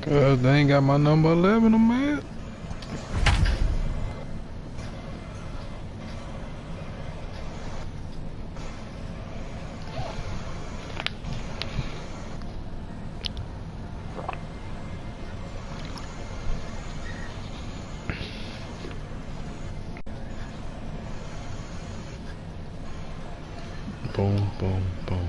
Cause they ain't got my number 11, I'm mad. Boom, boom, boom.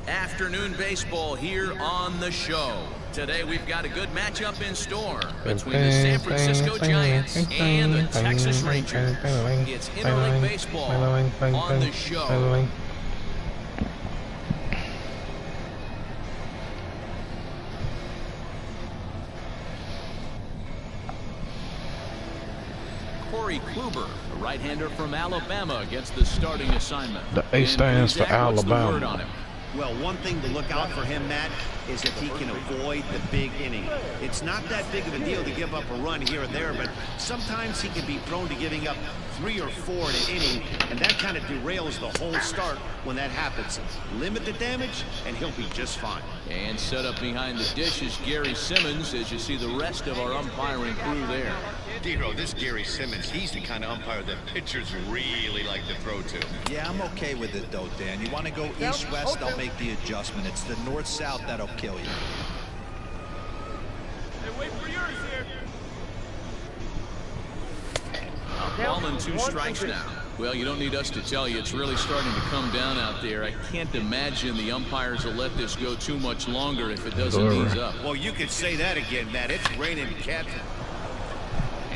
Afternoon baseball here on the show. Today we've got a good matchup in store between the San Francisco Giants and the Texas Rangers. It's interleague baseball on the show. Kluber, a right-hander from Alabama, gets the starting assignment. The A stands for Alabama. Well, one thing to look out for him, Matt, is if he can avoid the big inning. It's not that big of a deal to give up a run here or there, but sometimes he can be prone to giving up 3 or 4 in an inning, and that kind of derails the whole start when that happens. Limit the damage, and he'll be just fine. And set up behind the dish is Gary Simmons, as you see the rest of our umpiring crew there. D-Row, this Gary Simmons, he's the kind of umpire that pitchers really like to throw to. Yeah, I'm okay with it, though, Dan. You want to go east-west, I'll make the adjustment. It's the north-south that'll kill you. Hey, wait for yours here. Ball and 2 strikes now. Well, you don't need us to tell you it's really starting to come down out there. I can't imagine the umpires will let this go too much longer if it doesn't ease up. Well, you could say that again, Matt. It's raining cats.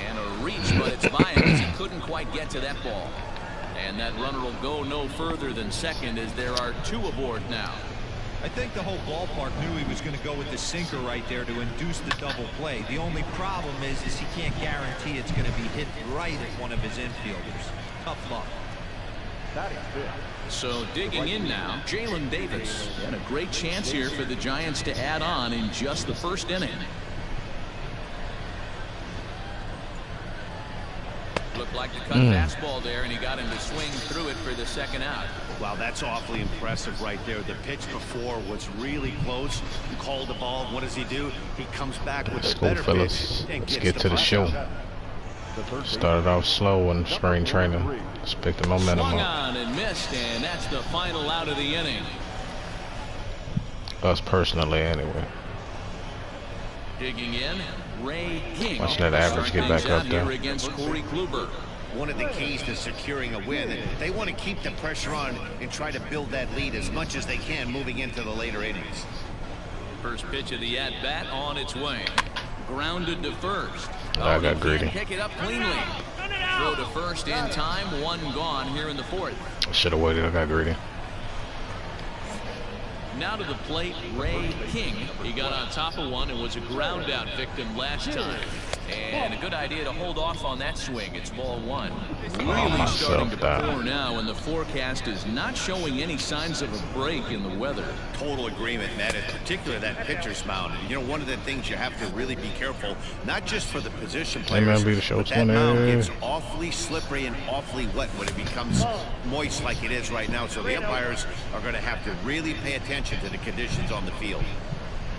And a reach, but it's by him as he couldn't quite get to that ball. And that runner will go no further than second as there are 2 aboard now. I think the whole ballpark knew he was going to go with the sinker right there to induce the double play. The only problem is he can't guarantee it's going to be hit right at one of his infielders. Tough luck. So digging in now, Jalen Davis. And a great chance here for the Giants to add on in just the first inning. Looked like the cut fastball there, and he got him to swing through it for the second out. Wow, that's awfully impressive right there. The pitch before was really close. He called the ball. What does he do? He comes back with a better pitch. Let's get to the show. Started off slow in spring training. Let's pick the momentum Swung up. on and missed, and that's the final out of the inning. Us personally, anyway. Digging in, Ray King. Watch that average get back up there. Against Corey Kluber. One of the keys to securing a win, they want to keep the pressure on and try to build that lead as much as they can moving into the later innings. First pitch of the at-bat on its way. Grounded to first. I got greedy. Pick it up cleanly. Throw to first in time. 1 gone here in the 4th. Should have waited. I got greedy. Now to the plate, Ray King. He got on top of one and was a ground out victim last time. And a good idea to hold off on that swing. It's ball 1. Really starting to pour now, and the forecast is not showing any signs of a break in the weather. Total agreement, Matt. In particular, that pitcher's mound. You know, one of the things you have to really be careful, not just for the position players, but that mound gets awfully slippery and awfully wet when it becomes moist like it is right now. So the umpires are going to have to really pay attention to the conditions on the field.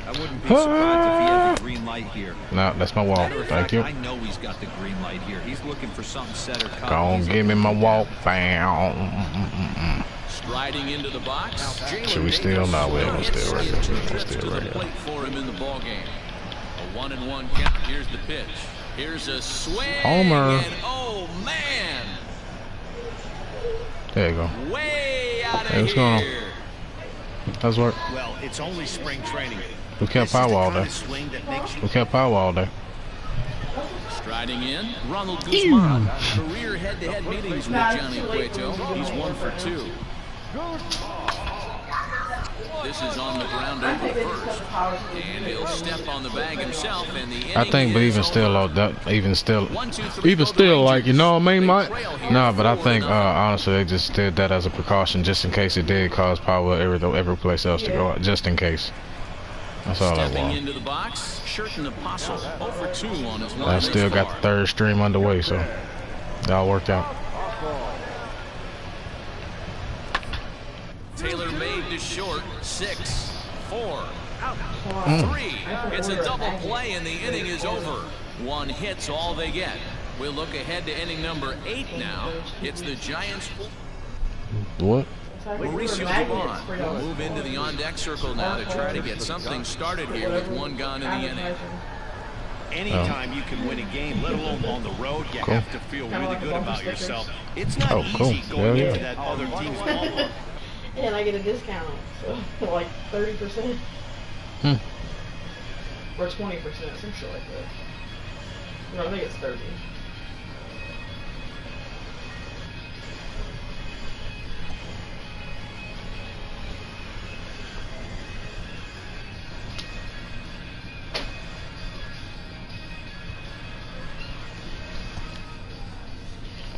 I wouldn't be surprised if he had the green light here. No, that's my walk. Thank you. I know he's got the green light here. He's looking for something set or cut. Go on, give me my walk. Bam. Striding into the box. Should we still? No, we're going to still right there. We'll still right there. For him in the ball game. A 1-1 count. Here's the pitch. Here's a swing. Homer. And oh man. There you go. Way out of What's going on? How's work? Well, it's only spring training. We can't power all day. We can't power all day. Striding in, Ronald Guzman. Career head-to-head meetings with Johnny Cueto. He's 1 for 2. This is on the ground over first, and he'll step on the bag himself. And the I think, but even still, like, you know what I mean, Mike? No, but I think honestly they just did that as a precaution, just in case it did cause power every place else to go out, just in case. That's all I want. Stepping into the box, Sherton Apostle, 0 for 2 on his line. I still got the 3rd stream underway, so it all worked out. Taylor made to short. 6, 4, 3. It's a double play, and the inning is over. 1 hit's all they get. We'll look ahead to inning number 8 now. It's the Giants. What? Mauricio Dubon will move into the on-deck circle now to try to get something started here with 1 gone in the inning. Anytime you can win a game, let alone on the road, you have to feel really good about yourself. It's not easy going into that other team's ballpark. And I get a discount, so like 30%. Or 20%, some shit like that. No, I think it's 30.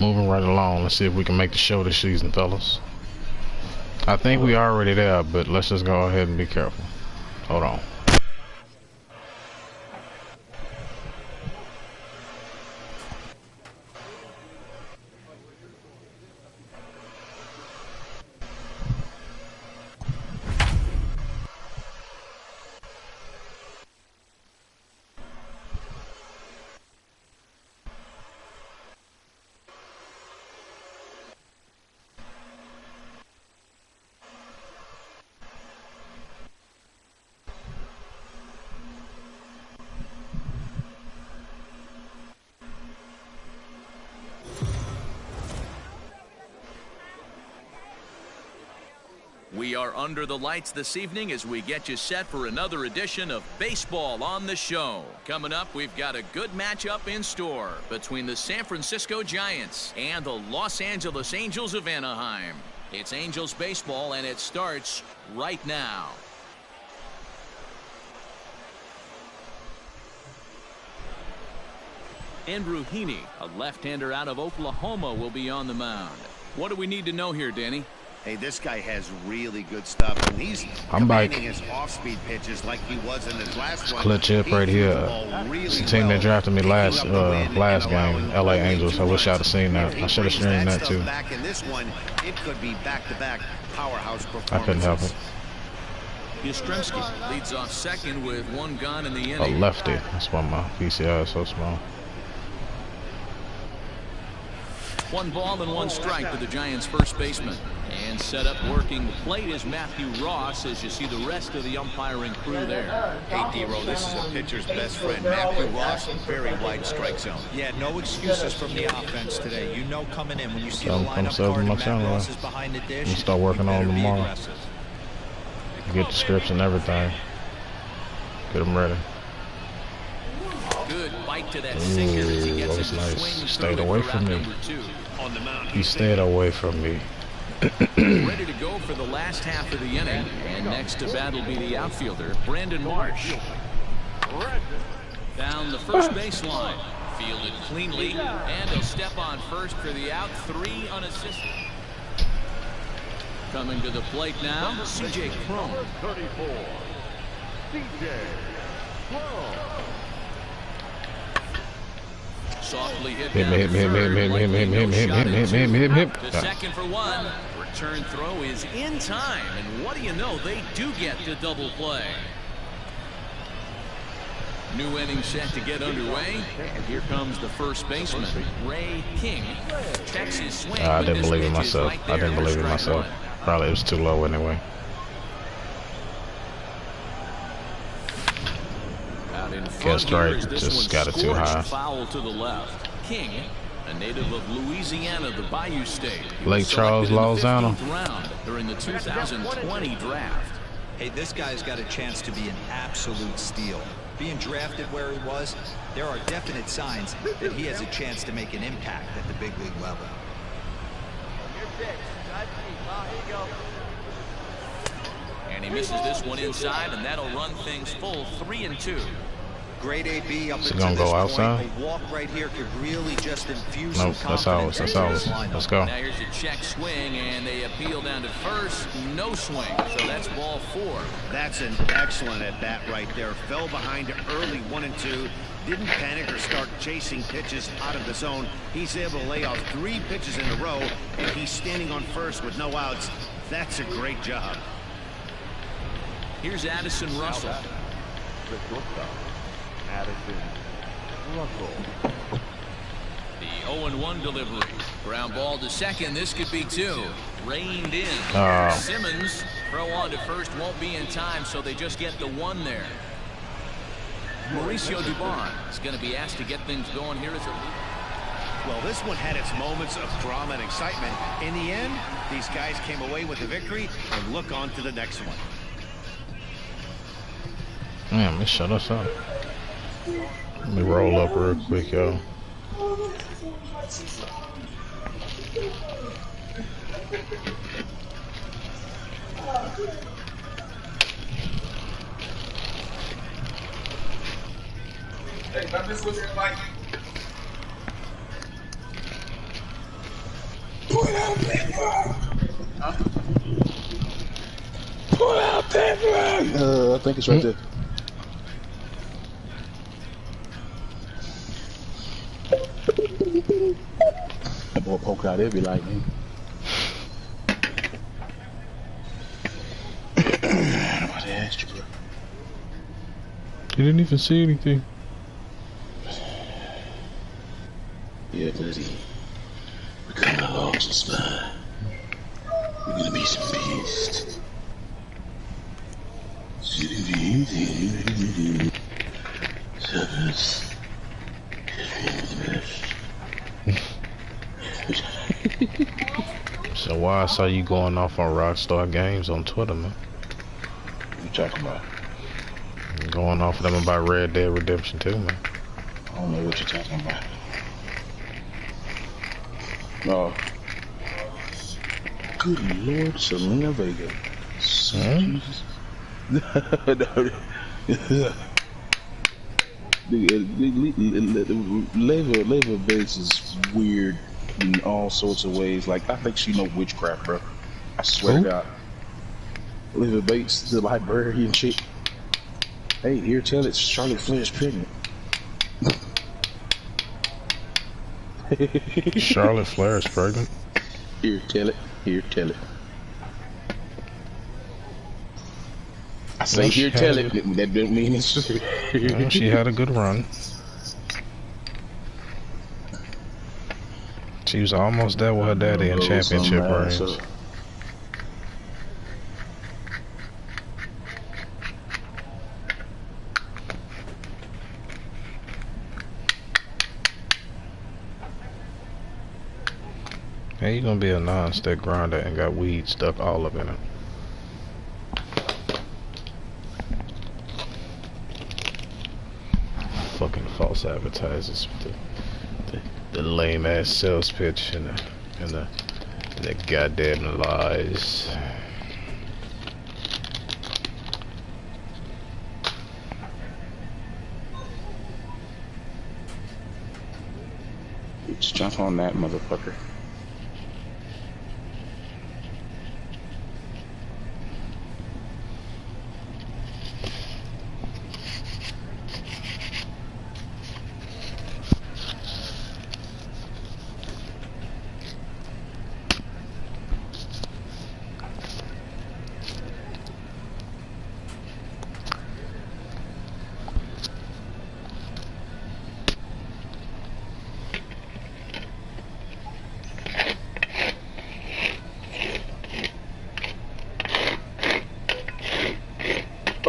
Moving right along. Let's see if we can make the show this season, fellas. I think we already there, but let's just go ahead and be careful. Hold on. We are under the lights this evening as we get you set for another edition of Baseball on the Show. Coming up, we've got a good matchup in store between the San Francisco Giants and the Los Angeles Angels of Anaheim. It's Angels baseball, and it starts right now. Andrew Heaney, a left-hander out of Oklahoma, will be on the mound. What do we need to know here, Danny? Hey, this guy has really good stuff, and he's commanding his off-speed pitches like he was in his last one. Clutch hip right here. It's the team that drafted me last game, LA Angels. I wish I'd have seen that. I should have streamed that too. Back in this one, it could be back-to-back powerhouse performances. I couldn't help it. Yastrzemski leads off second with 1 gone in the A inning. lefty. That's why my PCI is so small. 1 ball and 1 strike to the Giants' first baseman. And set up working the plate is Matthew Ross, as you see the rest of the umpiring crew there. Hey, D-Row, this is a pitcher's best friend, Matthew Ross, very wide strike zone. Yeah, no excuses from the offense today. You know coming in when you see the lineup myself card in my and Matt channel. Ross is behind the dish. I'm gonna start working on them tomorrow. Get the scripts and everything. Get them ready. Good bite to that sinker as he gets that was into nice. swing Stayed through away for from round me. number 2. On the mound, He stayed away from me. Ready to go for the last half of the inning. And next to bat will be the outfielder, Brandon Marsh. Down the first baseline. Fielded cleanly. And he'll step on first for the out. 3 unassisted. Coming to the plate now, C.J. Cron. 34, C.J. Cron. Softly hit Hit down me, to hit me, hit third, me, hit me, likely hit me, no hit me, shot hit me, at hit me, hit me, hit me. To second for 1. Return throw is in time, and what do you know? They do get to double play. New inning set to get underway, and here comes the first baseman, Ray King. Checks his swing. I but didn't this believe in pitch is myself. right I didn't there for believe in strike myself. 1. Probably it was too low anyway. Out in front Guess right, here is this just one got it too scorched high. foul to the left. King, a native of Louisiana, the Bayou State. He Lake was Charles, selected in the Lozano. 15th round during the 2020 draft. Hey, this guy's got a chance to be an absolute steal. Being drafted where he was, there are definite signs that he has a chance to make an impact at the big league level. And he misses this one inside, and that'll run things full 3-2. Great AB up Is it until gonna this go point. outside? A walk right here could really just infuse Nope, some that's ours. confidence That's into ours. this lineup. Let's go. Now here's a check swing, and they appeal down to first. No swing, so that's ball 4. That's an excellent at-bat right there. Fell behind early 1-2. Didn't panic or start chasing pitches out of the zone. He's able to lay off 3 pitches in a row, and he's standing on first with no outs. That's a great job. Here's Addison Russell. The shortstop, Addison Russell. The 0-1 delivery. Ground ball to second. This could be two. Reined in. Simmons, throw on to first, won't be in time, so they just get the one there. Mauricio Dubon is going to be asked to get things going here as a leader. Well, this one had its moments of drama and excitement. In the end, these guys came away with the victory and look on to the next one. Man, let's shut us up. Let me roll up real quick, yo. Pull out that I think it's right there. That boy poke out every light, man. Nobody asked you, bro. You didn't even see anything. Yeah, buddy. We're coming along just fine. We're gonna be some beasts. So why I saw you going off on Rockstar Games on Twitter, man? What you talking about? Going off of them about Red Dead Redemption 2, man. I don't know what you're talking about. No. Good Lord, Selena Vega. Jesus. Leva Bates is weird in all sorts of ways. Like, I think she know witchcraft, bro. I swear to God. Leva Bates, the librarian chick. Hey, here, tell it, Charlotte Flair's pregnant. Charlotte Flair is pregnant. Here, tell it. Here, tell it. I say Well, here, tell it. That doesn't mean it's true. Well, she had a good run. She was almost there with her daddy in championship rings. Hey, you gonna be a non-stick grinder and got weed stuck all up in it. Fucking false advertisers with the lame ass sales pitch and the goddamn lies. Just jump on that motherfucker.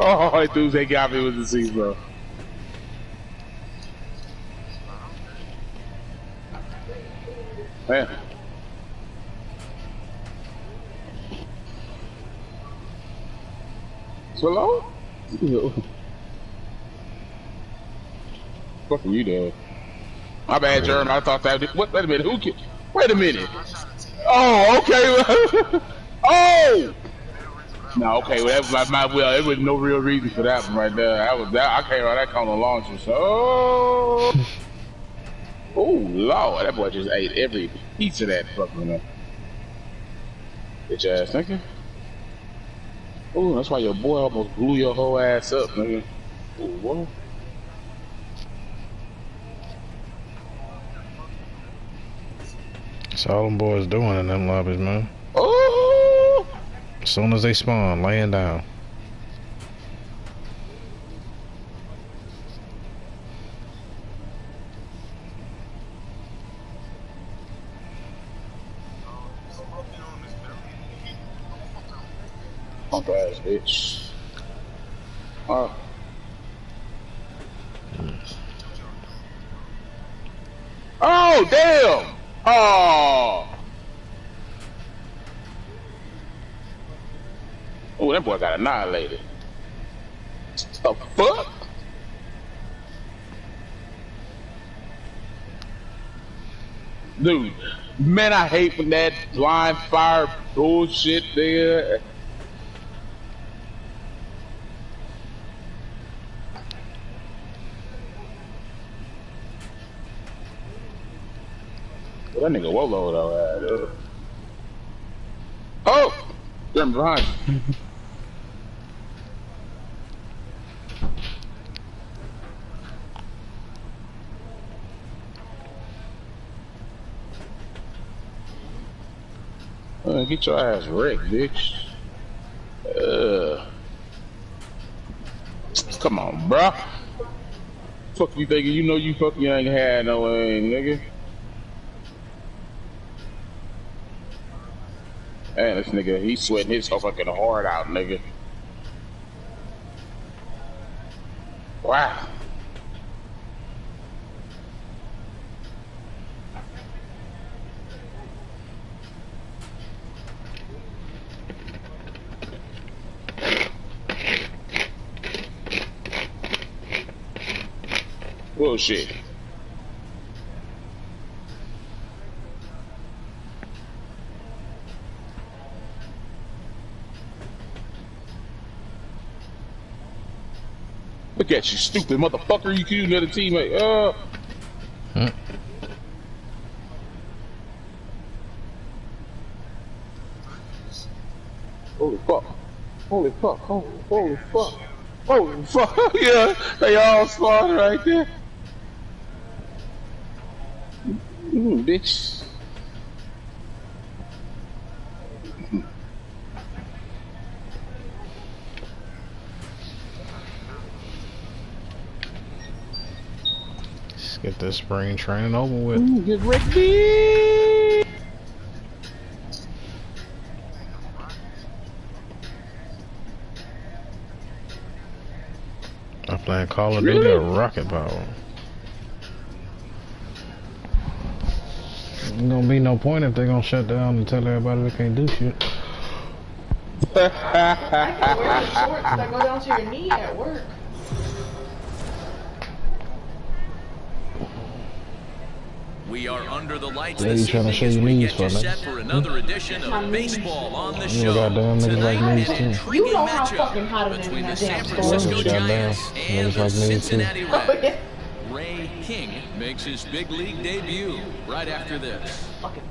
Oh, dude, they got me with the seat, bro. Man. Hello? What are you doing? My bad, Jeremy. I thought that. What? Wait a minute. Who? Wait a minute. Oh, okay. Oh. No, okay, well, that was well, there was no real reason for that one right there. I came out that kind of launcher, so. Oh, Lord, that boy just ate every piece of that fucking bitch ass nigga. Oh, that's why your boy almost blew your whole ass up, nigga. Oh, what? That's all them boys doing in them lobbies, man. Oh! As soon as they spawn, laying down. Punk ass bitch. Oh. Oh, damn! Oh! Oh, that boy got annihilated. The fuck? Dude, man, I hate when that blind fire bullshit there. That nigga Wolo though. Oh! Jump behind. Get your ass wrecked, bitch. Come on, bruh. Fuck you thinking you know you fucking ain't had no way, nigga. Man, this nigga, he's sweating his whole fucking heart out, nigga. Wow. Bullshit. Look at you, stupid motherfucker. You killed another teammate. Holy fuck. Holy fuck. Holy fuck. Holy fuck. Yeah, they all spawned right there. Bitch. Let's get this spring training over with. Get ready. I'm playing Call of Duty or Rocket Power. Ain't gonna be no point if they're gonna shut down and tell everybody they can't do shit. I can wear shorts that go down to your knee at work. We are under the lights Yeah, you this trying to evening show as your we knees get for you me. set for another edition of baseball on the You show. goddamn niggas like Tonight, me an too. intriguing You know how matchup fucking hot it is in between the that San damn store. Francisco Goddamn. Giants and Niggas the like me too. Cincinnati Oh, Reds. yeah. Ray King makes his big league debut right after this. Fucking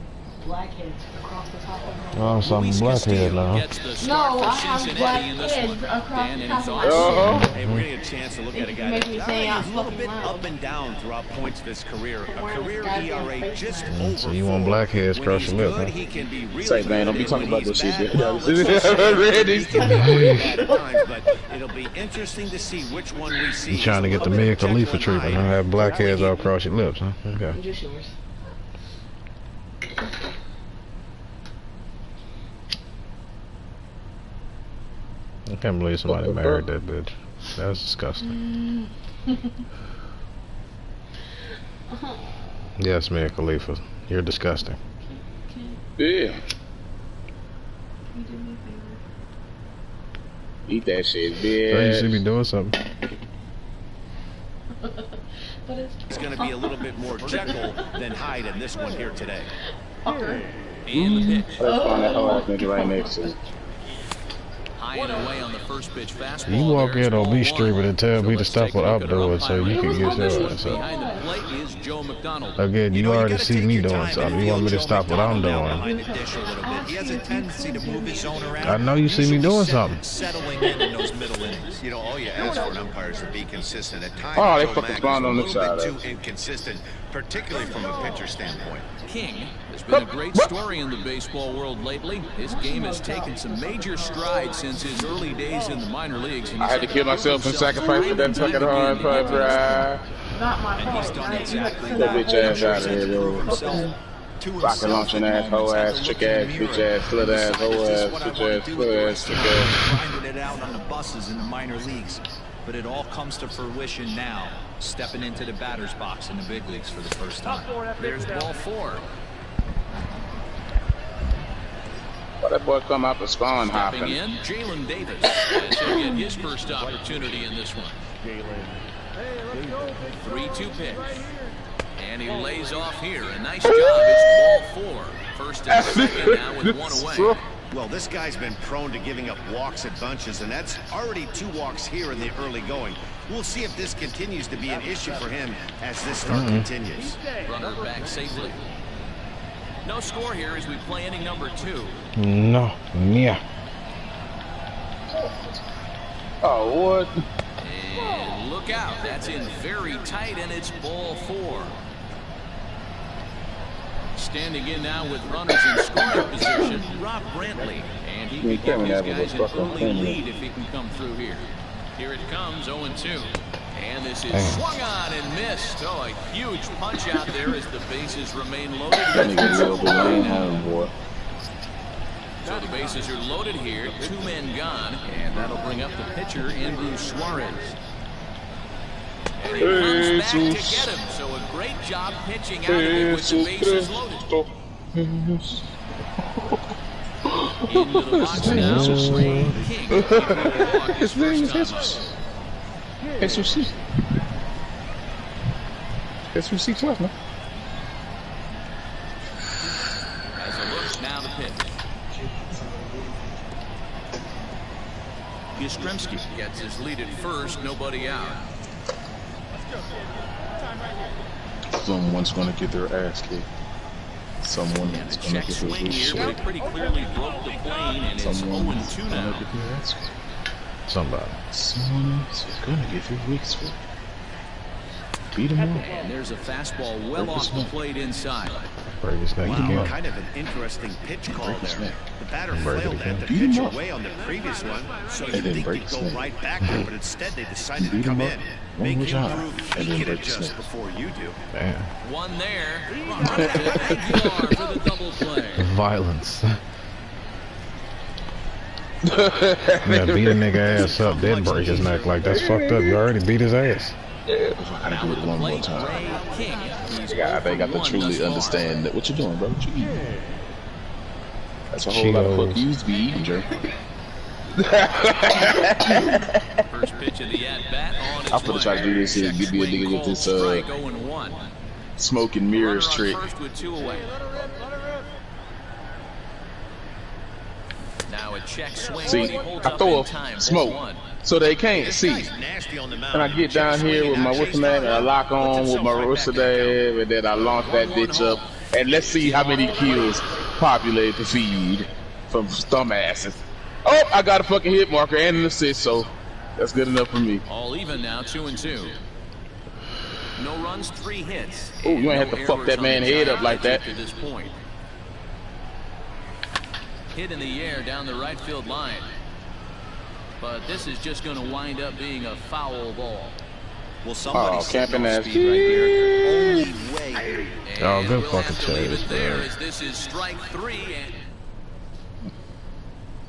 blackheads across the top of my Oh, I'm some blackhead now. Gets the No, start for I have Cincinnati in this blackheads one. across Dan, the any top of thoughts? my Hey, we're gonna get a chance to look at a guy Make me that's say I'm a little fucking bit loud. up and down throughout points of his career. A Wearing career this goddamn ERA face just mask. over So you want 4. blackheads When across he's your lip, good, huh? he can be really Say, man, don't be good, talking and about when this he's shit, bad, man. well, let's just say Ready? he can be really bad at times, but it'll be interesting to see which one we see. You trying to get the Mia Khalifa treatment, huh? Have blackheads all across your lips, huh? Okay. Just yours. I can't believe somebody married that bitch. That's disgusting. Yes, Mia Khalifa. You're disgusting. Yeah. Eat that shit, bitch. So you see me doing something. It's going to be a little bit more Jekyll than Hyde in this one here today. Okay. And the pitch. Let's find that whole ass nigga right next to him. High and away on the first pitch fastball. You walk There's in on ball B one. Street and tell me to let's stop take a with look at our outdoors so you umpire can rating. get your ass up. Behind the plate is Joe McDonald. Again, you know, already gotta see take me your doing time something. and You want me to feel stop what I'm Joe doing. behind the dish a little bit. He has a tendency to move his zone around. I know you see me Usually doing something. Settling in those middle innings. You know, all you ask for an umpire is to be consistent. At times, Oh, they Joe fucking Mack spawned is on a this little side bit of too inconsistent, particularly from a pitcher standpoint. King There's been a great story in the baseball world lately. His game has taken some major strides since his early days in the minor leagues. And I had to kill myself and sacrifice for that fucking hard drive. Not my And he's fault. done exactly Get that. bitch ass out of here, bro. Rocket launching ass, hoe ass, trick ass, bitch ass, slit ass, hoe ass, bitch ass, slit ass, trick ass. Grinded it out on the buses in the minor leagues. But it all comes to fruition now, stepping into the batter's box in the big leagues for the first time. There's ball 4. Why that boy come out the spawn Stepping hopping? in, Jalen Davis, as he'll get his first opportunity in this one. 3-2 pitch. And he lays off here. A nice job. It's ball 4. First and second now with 1 away. Well, this guy's been prone to giving up walks at bunches, and that's already 2 walks here in the early going. We'll see if this continues to be an issue for him as this start continues. Runner back safely. No score here as we play inning number 2. No, yeah. Oh, what? And look out. That's in very tight, and it's ball 4. Standing in now with runners in scoring position, Rob Brantley. And he can give his guys an early lead if he can come through here. Here it comes, 0-2. And this is swung on and missed. Oh, a huge punch out there as the bases remain loaded. So the bases are loaded here, 2 men gone, and that'll bring up the pitcher, Andrew Suarez. And he comes back to get him, so a great job pitching out of it with the bases loaded. Into the box now, Ray King. His first time up. Jesus Club, man. As a look, now the pitch. Yastrzemski gets his lead at first, nobody out. Someone's gonna get their ass kicked. Someone is gonna get their Swing here, but it pretty clearly broke the plane, and it's 0-2 now. Somebody. Someone is gonna get their wicks whipped. Beat him up. And there's a fastball well off the plate inside. Break his neck again. Kind of an interesting pitch call Break his there. neck. The batter Break it flailed again. at the Beat him pitch up. away on the previous one, so And you'd then think break they'd his go neck. right back there, but instead they decided to Beat come him up. in. One Make more him time. prove And he then can break his adjust neck. before you do. Damn. One there. Aguilar for the double play. Violence. Yeah, beat a nigga ass up, then break his neck. Like, that's fucked up. You already beat his ass. Yeah, if I gotta do it one more time. They got to truly understand that. What you doing, bro? What you eating? That's a whole lot of fuck yous be eating, Jerry. First pitch of the at-bat on its I'm gonna try to do this here. Give me a nigga with this smoke and mirrors trick. First with 2 away. Now a check swing. See, I throw a smoke so they can't see. And I get down here with my whistle-man and I lock on with my whistle-man and then I launch that bitch up. And let's see how many kills populate the feed from dumbasses. Oh, I got a fucking hit marker and an assist, so that's good enough for me. All even now, 2-2. No runs, 3 hits. Oh, you ain't have to fuck that man head up like that. To this point. Hit in the air down the right field line. But this is just going to wind up being a foul ball. Well, somebody camping ass. speed right here. Only way. Oh, good we'll fucking have to leave chase, it there bro. as this is strike 3. And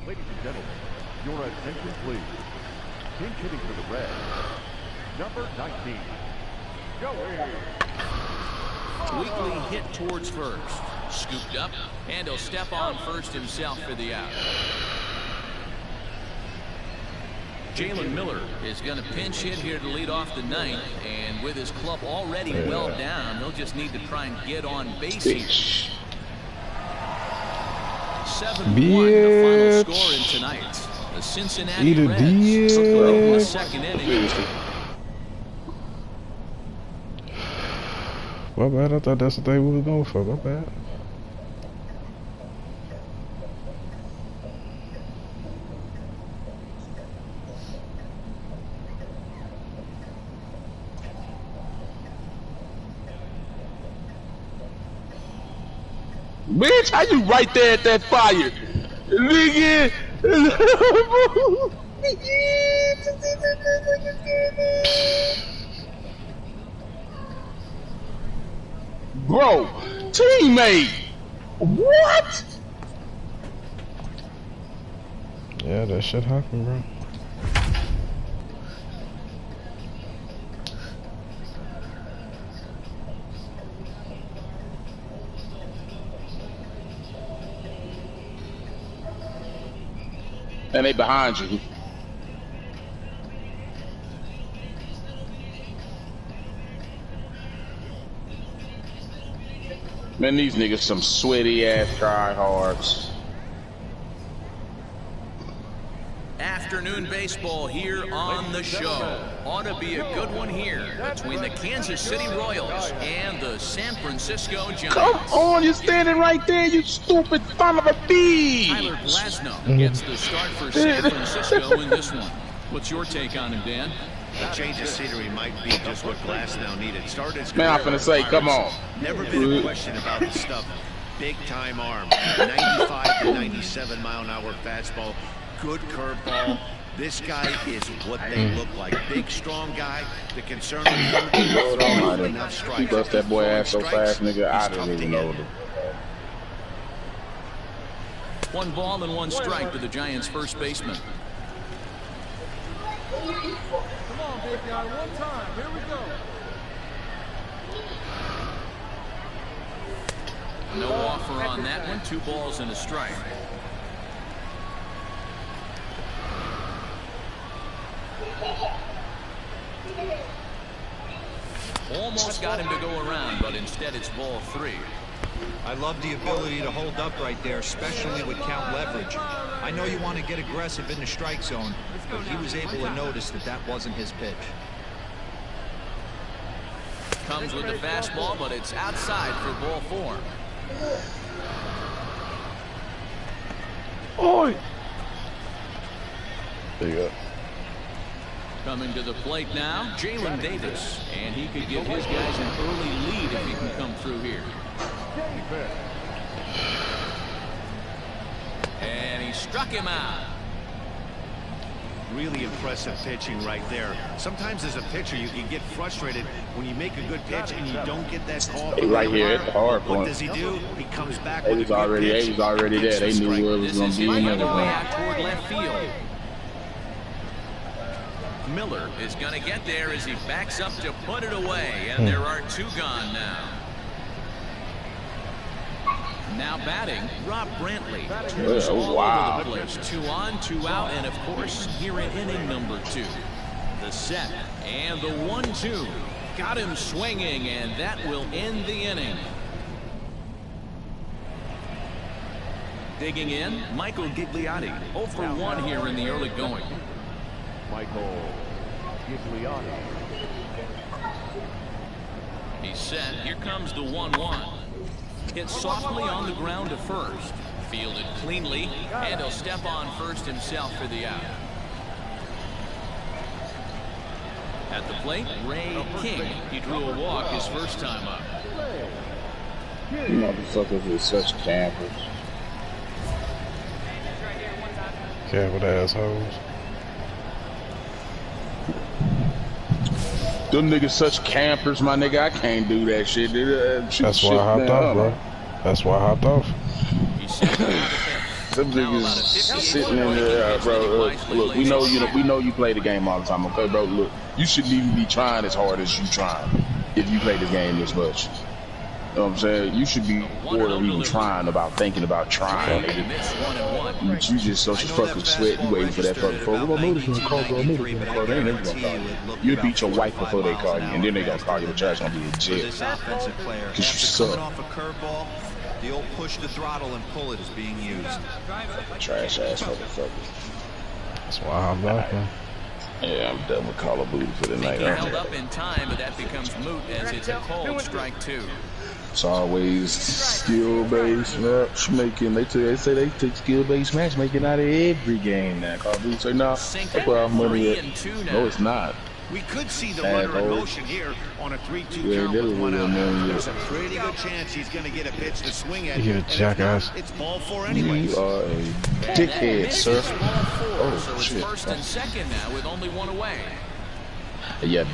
Ladies and gentlemen, your attention please. Pinch hitting for the Reds, number 19. Joey. weakly hit towards first. Scooped up, and he'll step on first himself for the out. Jalen Miller is going to pinch hit here to lead off the 9th, and with his club already well down, he'll just need to try and get on base here. 7-1 the final score in tonight. The Cincinnati Reds took the lead in the second inning. My bad, I thought that's what they were going for. My bad. Bitch, how you right there at that fire? Nigga. Bro, teammate. What? Yeah, that shit happened, bro. And they behind you. Man, these niggas some sweaty ass tryhards. Afternoon baseball here on the show. Ought to be a good one here between the Kansas City Royals and the San Francisco Giants. Come on, you're standing right there, you stupid son of a bitch. Tyler Glasnow gets the start for San Francisco in this one. What's your take on him, Dan? A change of scenery might be just what Glasnow needed. Started his Man, I'm career finna say, come on. Never been a question about the stuff. Big time arm, 95 to 97 mile an hour fastball, good curveball. This guy is what they look like. Big, strong guy. The concern with him is enough strikes. He bust that boy ass so fast, nigga. I don't even know. 1 ball and 1 strike to the Giants' first baseman. Come on, big guy, one time. Here we go. No offer on that one. 2 balls and a strike. Almost got him to go around, but instead it's ball 3. I love the ability to hold up right there, especially with count leverage. I know you want to get aggressive in the strike zone, but he was able to notice that that wasn't his pitch. Comes with the fastball, but it's outside for ball 4. Oi! There you go. Coming to the plate now, Jalen Davis. And he could give his guys an early lead if he can come through here. And he struck him out. Really impressive pitching right there. Sometimes as a pitcher, you can get frustrated when you make a good pitch and you don't get that call. Right here, it's a hard point. What does he do? He comes back They with was a good already, pitch. they was already there. They knew where it was going to be and Way everything. out toward left field. Miller is going to get there as he backs up to put it away, and there are 2 gone now. Now batting, Rob Brantley. 2 all over the place. 2 on, 2 out, and of course, here in inning number 2. The set and the 1-2. Got him swinging, and that will end the inning. Digging in, Michael Gigliotti. 0 for 1 here in the early going. Michael Gigliotti. He's set. Here comes the 1-1. Hit softly on the ground to first. Fielded cleanly, and he'll step on first himself for the out. At the plate, Ray King. He drew a walk his first time up. You motherfuckers are such campers. Camper assholes. Them niggas such campers, my nigga. I can't do that shit. That's why I hopped off, bro. That's why I hopped off. Them niggas sitting in there, bro. Look, we know you play the game all the time, okay, bro? Look, you shouldn't even be trying as hard as you trying if you play the game this much. You know what I'm saying? You should be more than even trying about thinking about trying, nigga. You just such a fucking sweat. You waiting for that fucking phone. We're gonna notice call, bro. They ain't never gonna call you. You'd beat your wife before they call you, and then they gonna call you. The judge gonna be in jail. This offensive player, Cause you coming suck. off a curveball, the old push the throttle and pull it is being used. Trash ass motherfucker. That's why I hopped off, man. Yeah, I'm done with Call of Duty for the night. He held up in time, but that becomes moot as it's a cold strike 2. It's always skill-based matchmaking. They say they take skill-based matchmaking out of every game now. Call of Duty say, no, that's where our money at. No, it's not. We could see the runner in motion here on a 3-2 count with one out. There's a pretty good chance he's going to get a pitch to swing at. You jackass. It's ball 4 anyway. You are a dickhead, sir. Oh, so it's shit. first and second now with only one away. Yeah,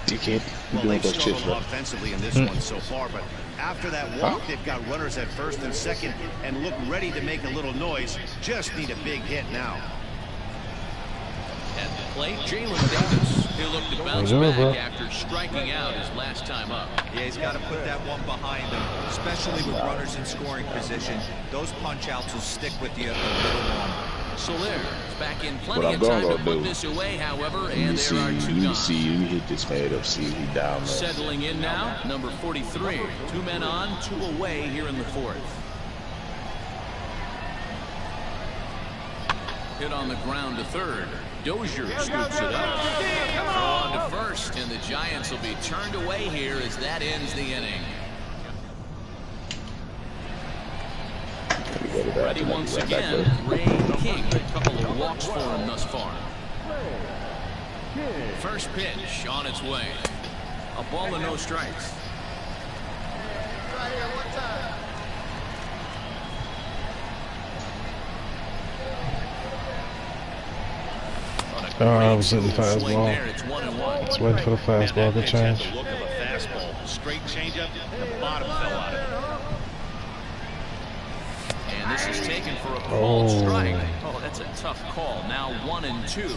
dickhead. Well, they've struggled offensively in this one so far, but after that walk, they've got runners at first and second and look ready to make a little noise. Just need a big hit now. At the plate, Jalen Davis. He'll look to bounce back after striking out his last time up. Yeah, he's got to put that one behind him, especially with runners in scoring position. Those punch-outs will stick with you a little longer. Soler is back in plenty of time to put this away, however, and there are two gone. You hit this head up, see if he down there. Settling in now, number 43. 2 men on, 2 away here in the 4th. Hit on the ground to third. Dozier scoops it up. Throw on to first, and the Giants will be turned away here as that ends the inning. Ready once again, Ray King. A couple of walks for him thus far. First pitch on its way. A ball and no strikes. Right here, one time. I was hitting fastball. I was waiting for the fastball to change. Look of a fastball. Straight changeup, the bottom fell out of it. And this is taken for a called strike. Oh, that's a tough call. Now 1-2.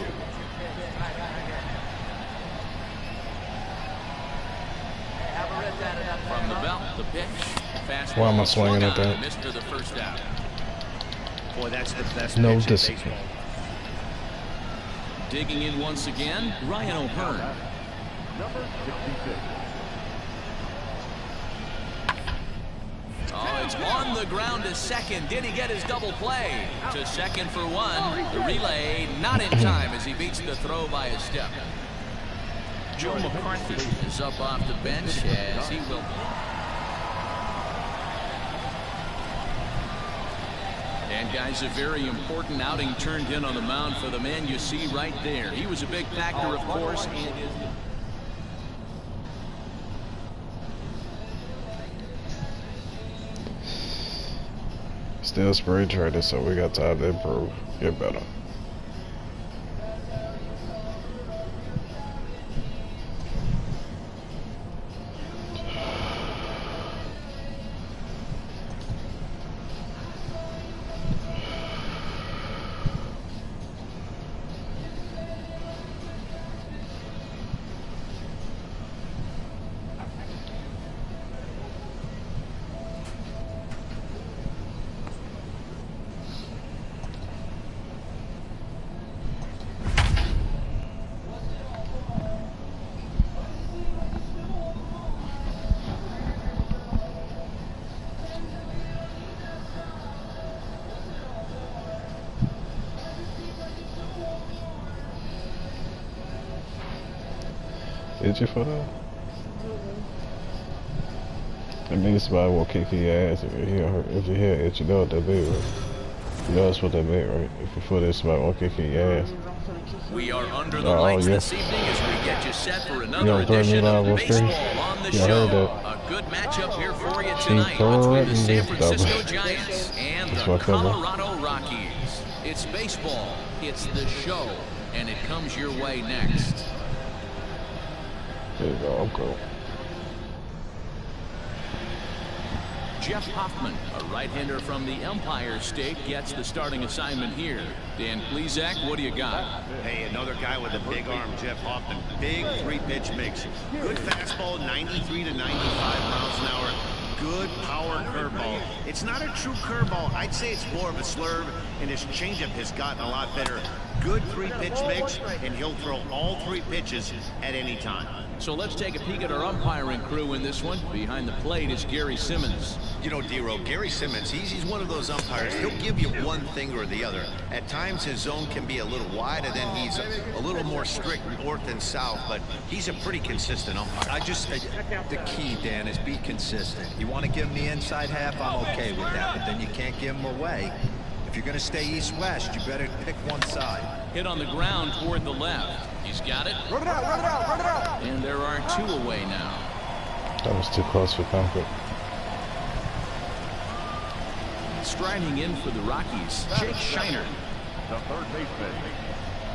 From the belt, the pitch. Fastball. Why am I swinging at that? Missed for the first out. Boy, that's the best No pitch in discipline. baseball. Digging in once again, Ryan O'Hearn. Number 66. Oh, it's on the ground to second. Did he get his double play? To second for one. The relay not in time as he beats the throw by a step. Joe McCarthy is up off the bench as he will. And guys, a very important outing turned in on the mound for the man you see right there. He was a big factor, of course, and is. Still spring training, so we got time to improve, get better. Did you for that? That means somebody will kick your ass if you hear it, you know what that means, right? You know that's what that means, right? If you foot it, somebody will kick your ass. We are under the lights this evening as we get you set for another edition of Baseball on the Show. A good matchup here for you tonight between the San Francisco Giants and the Colorado Rockies. It's baseball, it's the show, and it comes your way next. There you go, I'm cool. Jeff Hoffman, a right-hander from the Empire State, gets the starting assignment here. Dan Plesac, what do you got? Hey, another guy with a big arm, Jeff Hoffman. Big 3-pitch mix. Good fastball, 93 to 95 miles an hour. Good power curveball. It's not a true curveball. I'd say it's more of a slurve, and his changeup has gotten a lot better. Good 3-pitch mix, and he'll throw all 3 pitches at any time. So let's take a peek at our umpiring crew in this one. Behind the plate is Gary Simmons. You know, D-Row, Gary Simmons, he's one of those umpires. He'll give you one thing or the other. At times, his zone can be a little wide, and then he's a little more strict north and south, but he's a pretty consistent umpire. The key, Dan, is be consistent. You want to give him the inside half, I'm okay with that, but then you can't give him away. If If you're going to stay east-west, you better pick one side. Hit on the ground toward the left. He's got it. Run it out, run it out, run it out. And there are 2 away now. That was too close for comfort. Striding in for the Rockies, Jake Shiner. The third baseman,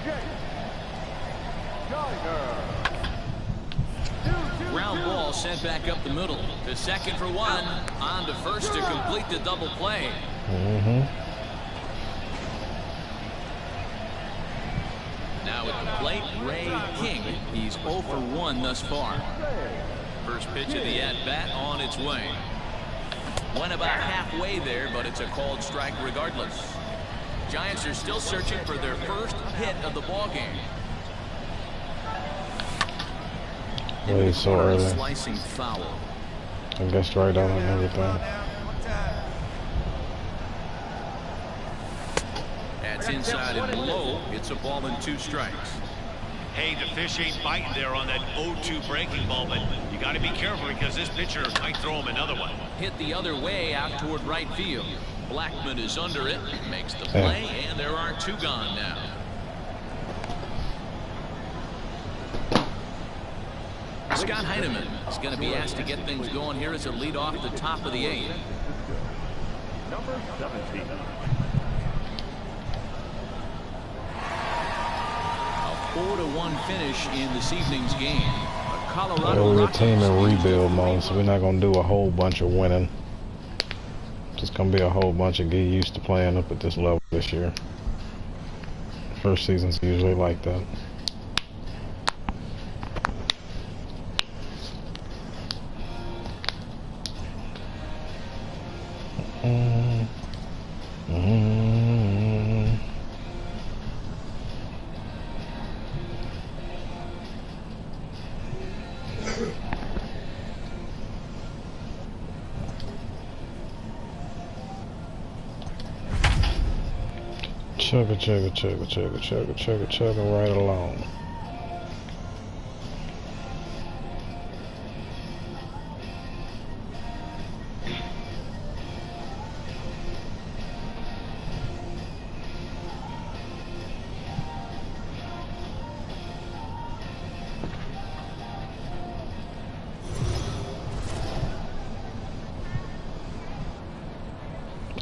Jake Shiner. Ground ball sent back up the middle. To second for 1. On to first to complete the double play. Now at the plate, Ray King. He's 0 for 1 thus far. First pitch of the at-bat on its way. Went about halfway there, but it's a called strike regardless. Giants are still searching for their first hit of the ballgame. Way so early. Slicing foul. I guess right on and everything. That's inside and low. It's a ball and 2 strikes. Hey, the fish ain't biting there on that 0-2 breaking ball, but you got to be careful because this pitcher might throw him another one. Hit the other way out toward right field. Blackman is under it, makes the play, and there are 2 gone now. Scott Heineman is going to be asked to get things going here as a lead off the top of the 8th. Number 17. A 4-1 finish in this evening's game. Well, we're a team in rebuild mode, so we're not going to do a whole bunch of winning. Just going to be a whole bunch of get used to playing up at this level this year. First season's usually like that. Chugga, chugga, chugga, chugga, chugga, chugga, chugga right along.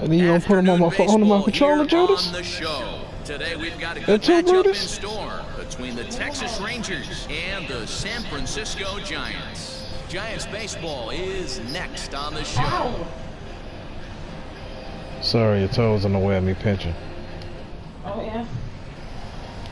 And you gonna put him on my phone on my controller, Judas? Today we've got a good matchup in store between the Texas Rangers and the San Francisco Giants. Giants baseball is next on the show. Sorry, your toes in the way of me pinching. Oh yeah.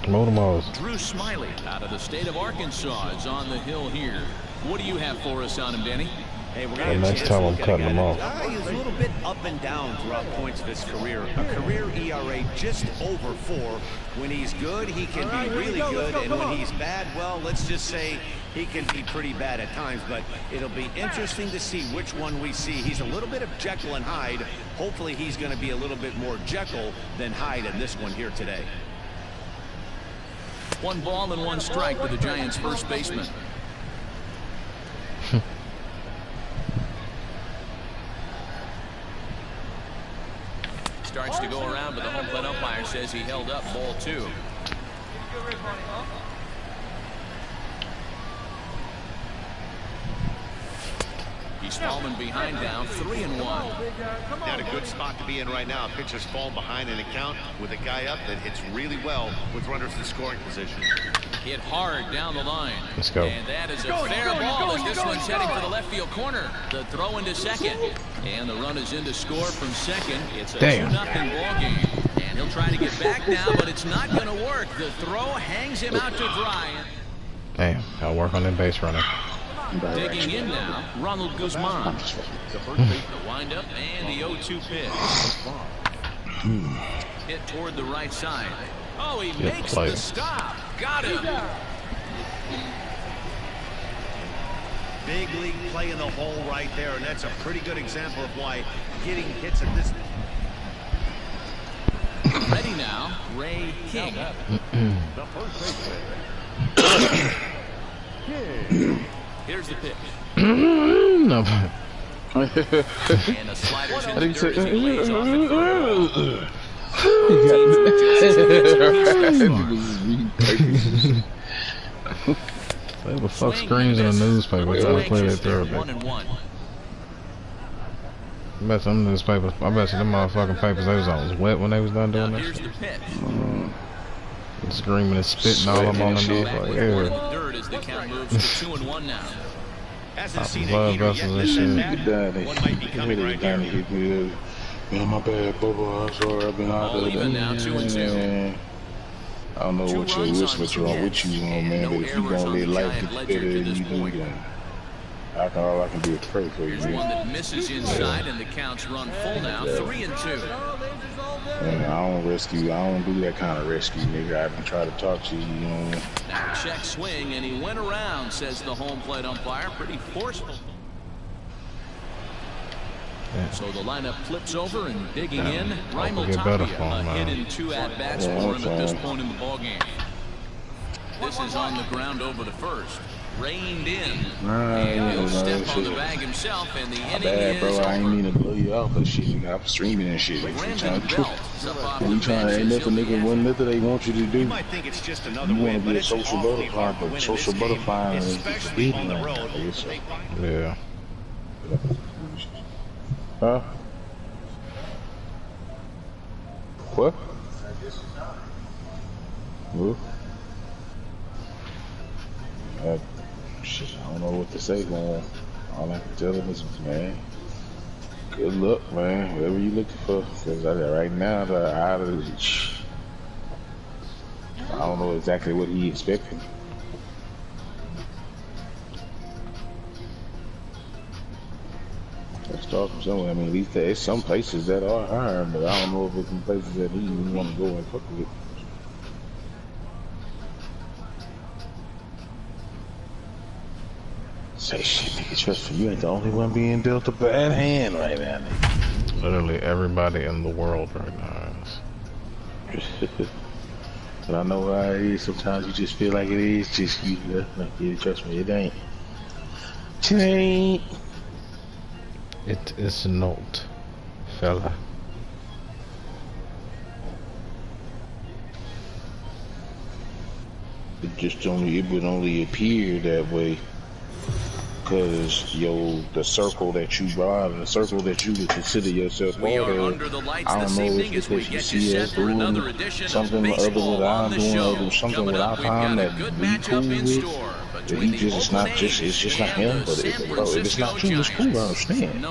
Motomos. Drew Smiley out of the state of Arkansas is on the hill here. What do you have for us on him, Danny? Hey, we're the next time I'm cutting them off. He's a little bit up and down throughout points of his career. A career ERA just over 4. When he's good, he can be really good. And when he's bad, well, let's just say he can be pretty bad at times. But it'll be interesting to see which one we see. He's a little bit of Jekyll and Hyde. Hopefully he's going to be a little bit more Jekyll than Hyde in this one here today. 1 ball and 1 strike to the Giants' first baseman. Starts to go around, but the home plate umpire says he held up ball 2. He's falling behind now, 3-1. Not a good spot to be in right now. Pitcher's falling behind in a count with a guy up that hits really well with runners in scoring position. Hit hard down the line. Let's go. And that is a fair ball as this one's heading for the left field corner. The throw into second. And the run is in to score from second. It's a 2-0 ball game. And he'll try to get back now, but it's not going to work. The throw hangs him out to dry. Damn, gotta work on that base runner. Digging in now, Ronald Guzman. The windup and the 0-2 pitch. Hit toward the right side. Oh, he makes the stop. Got him. Big league play in the hole right there, and that's a pretty good example of why getting hits at this. Ready now, Ray King. The first baseman. Here's the pitch. No. And the slider's in the dirt as he lays off it. They the fuck screens in the newspaper trying to play that third base. I bet some newspapers, I bet you them motherfucking papers, they was always wet when they was done doing that shit. Screaming and spitting all up on the nose like, yeah. Blood vessels and shit. Man, my bad, Bubba. I'm sorry, I've been out there. I don't know what you're with you on, man, but if you gonna let life get better than you do, then all I can do is pray for you, man. One that misses inside, and the counts run full now, 3-2. Man, I don't rescue. I don't do that kind of rescue, nigga. I can try to talk to you, you know. Now check swing, and he went around, says the home plate umpire. Pretty forceful. Yeah. So the lineup flips over and digging in. Raimel Tapia, a hit in 2 at-bats for him at this point in the ballgame. This is on the ground over to first. Reined in. And he'll step on the bag himself, and the inning is bro. I ain't mean to blow you off, but shit, I'm streaming and shit. Ain't nothing nigga they want you to do. You want to be a social butterfly, but social butterfly is beating on the yeah. Huh? What? What? Shit, I don't know what to say, man. All I can tell him is, man, good luck, man. Whatever you looking for, because right now, I don't know exactly what he expecting. Let's start from somewhere. I mean, at least there's some places that are hiring, but I don't know if it's some places that he even want to go and fuck with. Say shit, nigga, trust me, you ain't the only one being dealt a bad hand right now, nigga. Literally everybody in the world right now is. But I know how it is. Sometimes you just feel like it is. Just you, yeah, trust me, it ain't. It ain't. It is not, fella. It would only appear that way because the circle that you ride and the circle that you would consider yourself part of, I don't know if it's because you see us doing something other than I'm doing, or something with our time that we cool with. That he just not just it's just not him, but if it's not true, it's cool. I understand.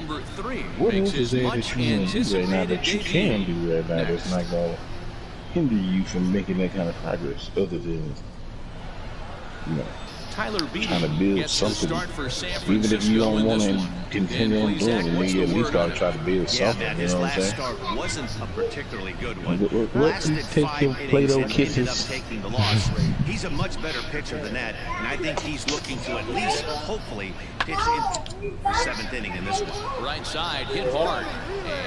What else is there that you can do right now that you can do right now that's not gonna hinder you from making that kind of progress, other than trying to build something, even if you don't want to continue on doing it, you at least gotta try to build something. You know what I'm saying? Start wasn't a particularly good one. What you take your Play-Doh kisses? Taking the loss. He's a much better pitcher than that, and I think he's looking to at least, hopefully, pitch in the 7th inning in this one. Right side, hit hard,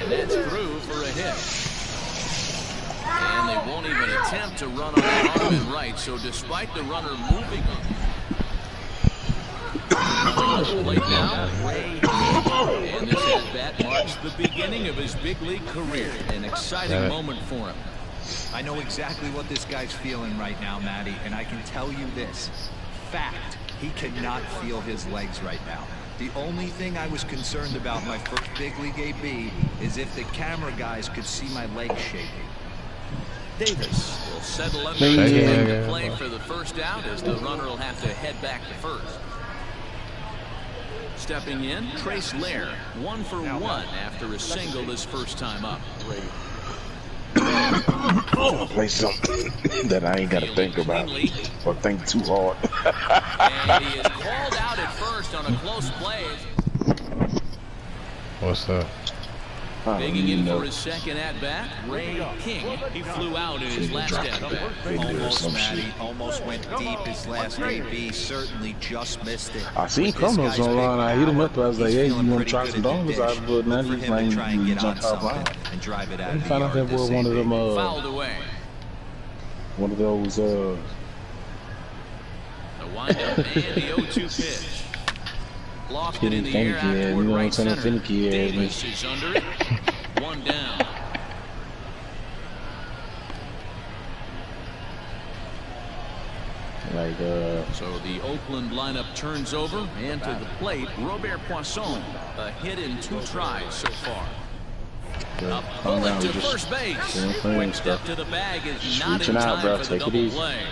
and that's through for a hit. And they won't even attempt to run on that arm and right, so despite the runner moving up, plate now, and this at-bat marks the beginning of his big league career. An exciting moment for him. I know exactly what this guy's feeling right now, Matty, and I can tell you this. Fact, he cannot feel his legs right now. The only thing I was concerned about my first big league AB is if the camera guys could see my legs shaking. Davis will settle under the play for the first out, as the runner will have to head back to first. Stepping in, Trace Lair, 1 for 1 after a single his first time up. I'm gonna play something that I ain't gotta think about or think too hard. And he is called out at first on a close play. What's that? Digging in for his second at-bat, Ray King. He flew out in his last at-bat. Almost, Matty. Almost went deep his last AB. Certainly just missed it. I seen promos online. I hit him up. I was like, hey, you want to try some dollars out of it? Now he's playing you jump top line. And drive it out. I found out that boy one of them, fouled away. One of those, The windup and the 0-2 pitch. Lost it in the air out toward right center. Davis is under it. 1 down. like So the Oakland lineup turns over, and to the plate, Robert Poisson, a hit in 2 tries so far. A bullet to first base. Quick step to the bag is not in time for the double play.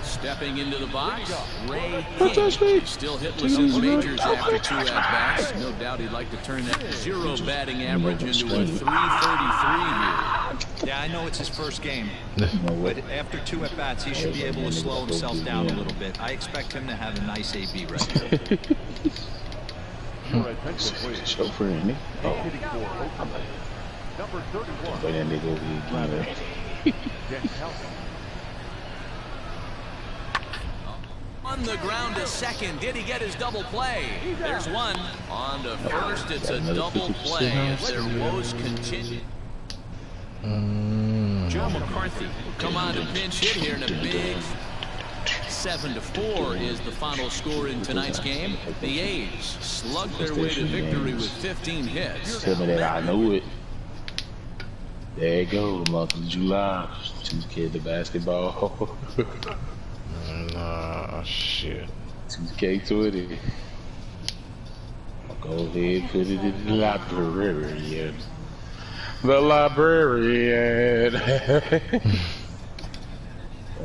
Stepping into the box, Ray King. Still hitless in the majors after 2 at-bats. No doubt he'd like to turn that 0 batting average into a 333 here. Yeah, I know it's his first game, but after 2 at-bats, he should be able to slow himself down a little bit. I expect him to have a nice AB right here. Chauffeur, isn't he? Oh. Number 31. But that nigga over here On the ground to second. Did he get his double play? There's one. On to first. It's a double play as their woes continue. Joe McCarthy will come on to pinch hit here in a big 7-4 is the final score in tonight's game. The A's slugged their way to victory with 15 hits. Tell me that I know it. There you go, the month of July. 2K the basketball. Nah, shit. 2K20. I'll go ahead and put it in the librarian. The librarian.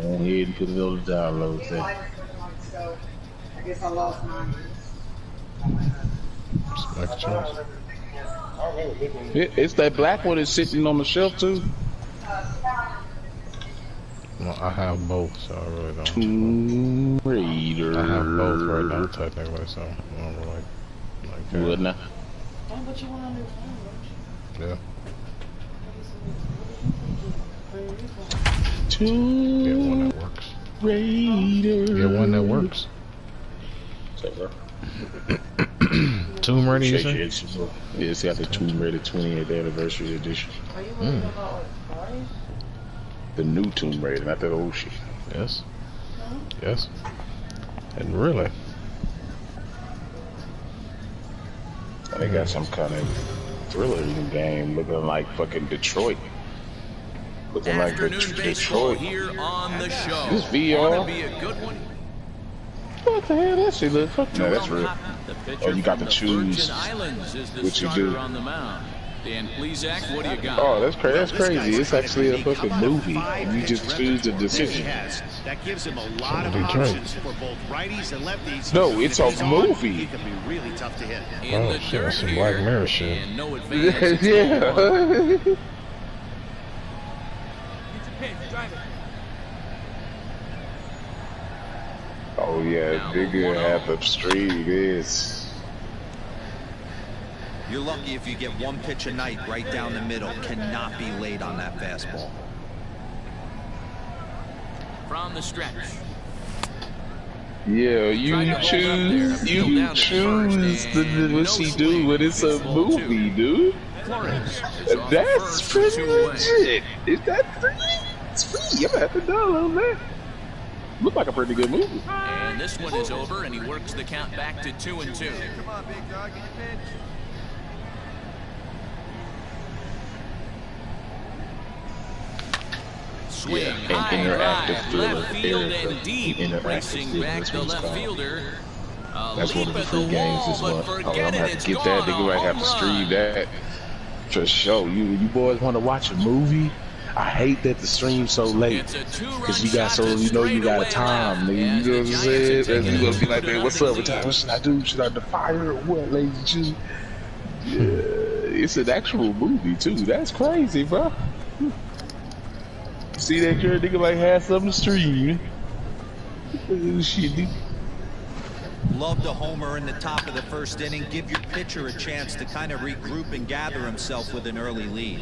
Go ahead and put it on the download thing. I guess I lost mine. It's that black one that's sitting on the shelf too. Well, I have both, so I really don't. Tomb Raider. I have both right now, technically, so I don't really like that. What now? Oh, but you want on your phone, Yeah. Tomb Get one that works. Raider. Get one that works. What's up, bro? Tomb Raider, you say? Yeah, it's got the Tomb Raider 20th anniversary edition. Are you worried about like price? The new Tomb Raider, not that old shit. Yes. Yes. And really, they got some kind of thriller game looking like fucking Detroit. Looking like Detroit. Here on the show. This VR. Be a good one. What the hell? That shit look fucking. No, that's real. Oh, you got to choose what you do. On the mound. Dan Plesac, what do you got? Oh, that's crazy. That's crazy. It's actually a fucking movie. You just choose the decision. That gives him a lot of options for both righties and lefties. No, it's a movie. He can be really tough to hit. oh shit, that's some Black Mirror shit. And no advance. Yeah. Oh yeah, bigger half upstream is. You're lucky if you get 1 pitch a night right down the middle. Cannot be late on that fastball. From the stretch. Yeah, you choose the what she do, but it's a movie, dude. That's pretty legit. Is that free? It's free. You have to download that. Look like a pretty good movie. And this one is over, and he works the count back to 2-2. Come on, big dog, get your pitch. Swing, Yeah, high interactive drive, thriller, left field Erica. and deep, Interactive racing thriller, back that's the what it's left called. fielder. That's one of the free games as well. But Oh, I'm forget gonna it, have it's to get gone, that. Nigga might a have to home stream run. that for sure. You boys want to watch a movie? I hate that the stream's so late. It's a 2-run Cause you got shot to you know you got a straightaway time, left, nigga. as You know the what I'm Giants saying? are And taking you gonna be a like, man, what's up? What should I do? Should I defire or what, ladies and gentlemen? Yeah, it's an actual movie too. That's crazy, bro. See that girl nigga like have something to stream. Shit, dude. Love the homer in the top of the first inning. Give your pitcher a chance to kind of regroup and gather himself with an early lead.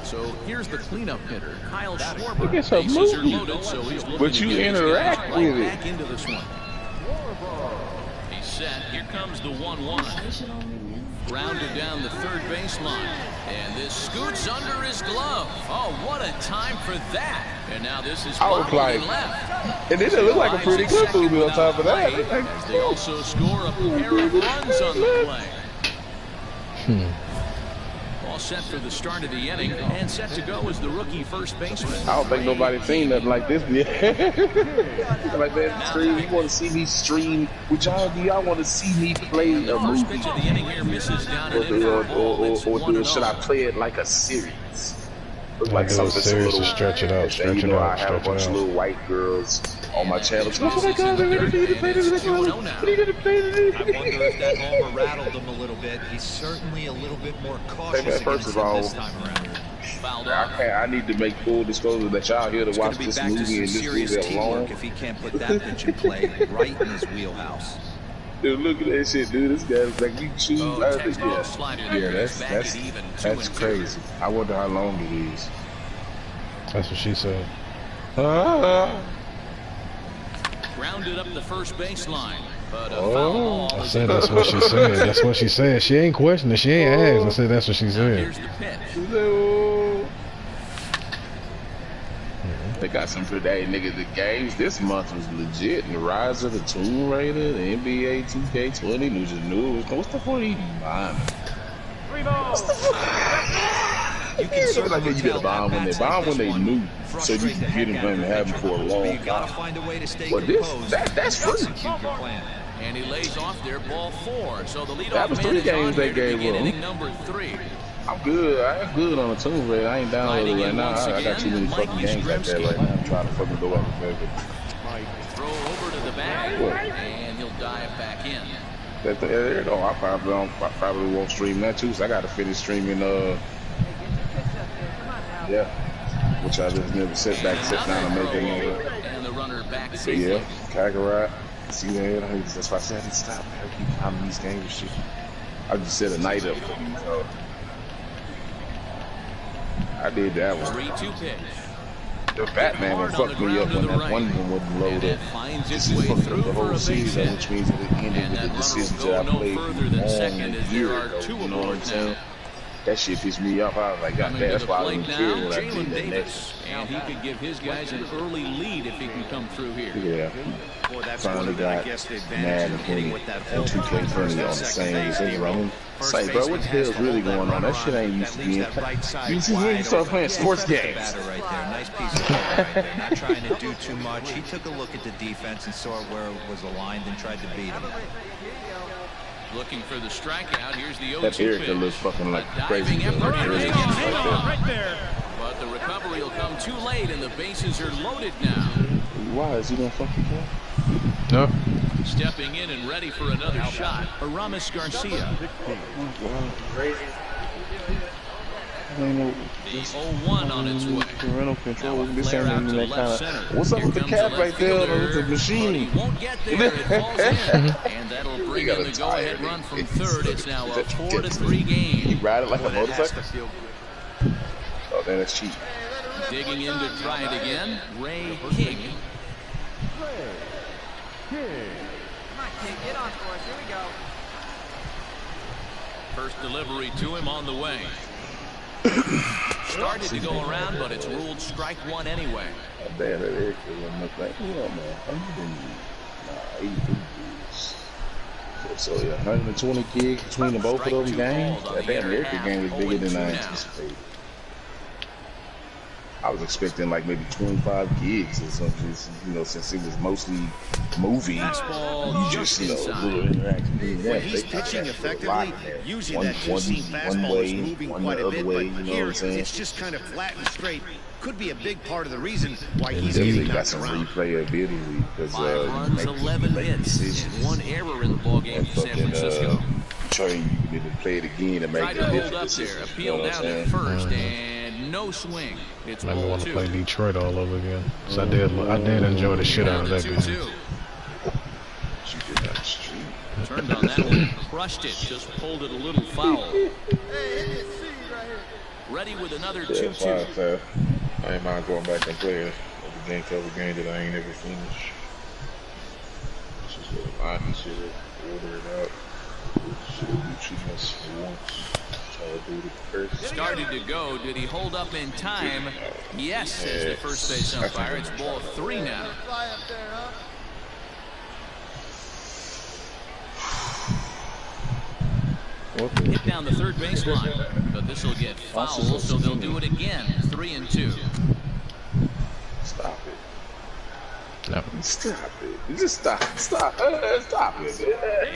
So here's the cleanup hitter, Kyle Schwarber. Look, it's a Bases are movie. loaded, so he's looking But to you get his interact guys with it. back into this one. He's set. Here comes the 1-1. Grounded down the third baseline. And this scoots under his glove. Oh, what a time for that. And now this is I was like, left. and then it looked like a pretty good movie on top of that. As they also score a pair of runs on the play. All set for the start of the inning, and set to go is the rookie first baseman. I don't think nobody's seen nothing like this yet. Like that stream. You want to see me stream? Which y'all do? Y'all want to see me play a movie? Pitch of the inning here misses down and in or should I play it like a series? Like something serious to stretch it out, stretch it out, I have a bunch of little white girls on my channel. Oh my God, they're ready for you to play this. What are you gonna play today? I wonder if that homer rattled him a little bit. He's certainly a little bit more cautious First of all, this time around. I need to make full disclosure that y'all here to watch this movie and this movie alone. If he can't put that pitch in play right in his wheelhouse. Dude, look at that shit, dude. This guy's like, you choose. Yeah, that's crazy. I wonder how long it is. That's what she said. Grounded up the first baseline. But a foul ball. I said that's what she said. That's what she said. She ain't questioning. She ain't asked. I said that's what she said. Here's the pitch. They got some good day, nigga. The games this month was legit. The Rise of the Tomb Raider, the NBA 2K20. You just knew it was. What's the point of even buying? What's the point? You can certainly you get a bomb when they knew, so you can get them and have them for a long time. But that's free. And he lays off there, ball 4. So the leadoff that was 3 games they gave him. Inning number 3. I'm good. I'm good on the Tomb Raider. I ain't downloaded right now. I got too many fucking games like that right now. I'm trying to fucking go out and play. Throw over to the bag, and he'll dive back in. There you go. I probably won't stream that too. So I got to finish streaming. Yeah, which I just never sit down and make it. And the runner back so yeah, Kakarot. See that? That's why I said I didn't stop. I keep finding these games and shit. I just set a night up for these. I did that one. 3-2 pitch. The Batman one fucked me up when that one wasn't loaded. This is fucked up the whole season, which means that it ended with the decisions that I played long year ago. You know what I'm saying? That shit pissed me off. I was like, God damn, that's why I didn't care when I did that next. And he could give his guys an early lead if he can come through here. Yeah. Finally got mad and Kenny and 2K20 on the same zone. Say, bro, what the hell's really going on? That shit ain't used to being. You see when you start playing sports games. Nice piece of ball right there. Not trying to do too much. He took a look at the defense and saw where it was aligned and tried to beat him. Looking for the strikeout. Here's the 0-2 that Erica looks fucking like crazy. Right there. But the recovery will come too late, and the bases are loaded now. Why is he gonna fucking play? No. Stepping in and ready for another shot, Aramis Garcia. The 0-1 on its way. Parental control. This ain't even that kind of. What's up with the cap right there? With the machine. Won't get there. It falls in, and that'll bring in the go-ahead run from third. It's now a 4-3 game. You ride it like a motorcycle. Oh, man, that's cheap. Digging in to try it again, Ray King. Come on, kid, get on for us. Here we go. First delivery to him on the way. Started to go around, but it's ruled strike 1 anyway. Bad at it. So yeah, 120 gigs between the both of those games. That damn American game was bigger than I anticipated. I was expecting like maybe 25 gigs or something, you know, since it was mostly movie. You just, you know, a little interaction. When he's pitching effectively, usually that two-seam fastball is moving quite a bit, but here it's just kind of flat and straight. Could be a big part of the reason why he's getting knocked around. Replay ability because 5 runs, 11 hits, 1 error in the ballgame for San Francisco. Trey, you can play it again and make a different decision. Appeal down at first and no swing. It's maybe want to play Detroit all over again. So I did enjoy the shit out of that game. Turned on that one, crushed it, just pulled it a little foul. Ready with another 2-2. I ain't mind going back and play a couple game that I ain't ever finished. It's just what I mind shit, order it out. Started to go. Did he hold up in time? Yes, says the first base umpire. It's ball 3 now. Hit down the third baseline, but this will get foul, so they'll do it again. 3-2. Stop it. No. Stop it. Just stop. Stop. Stop it.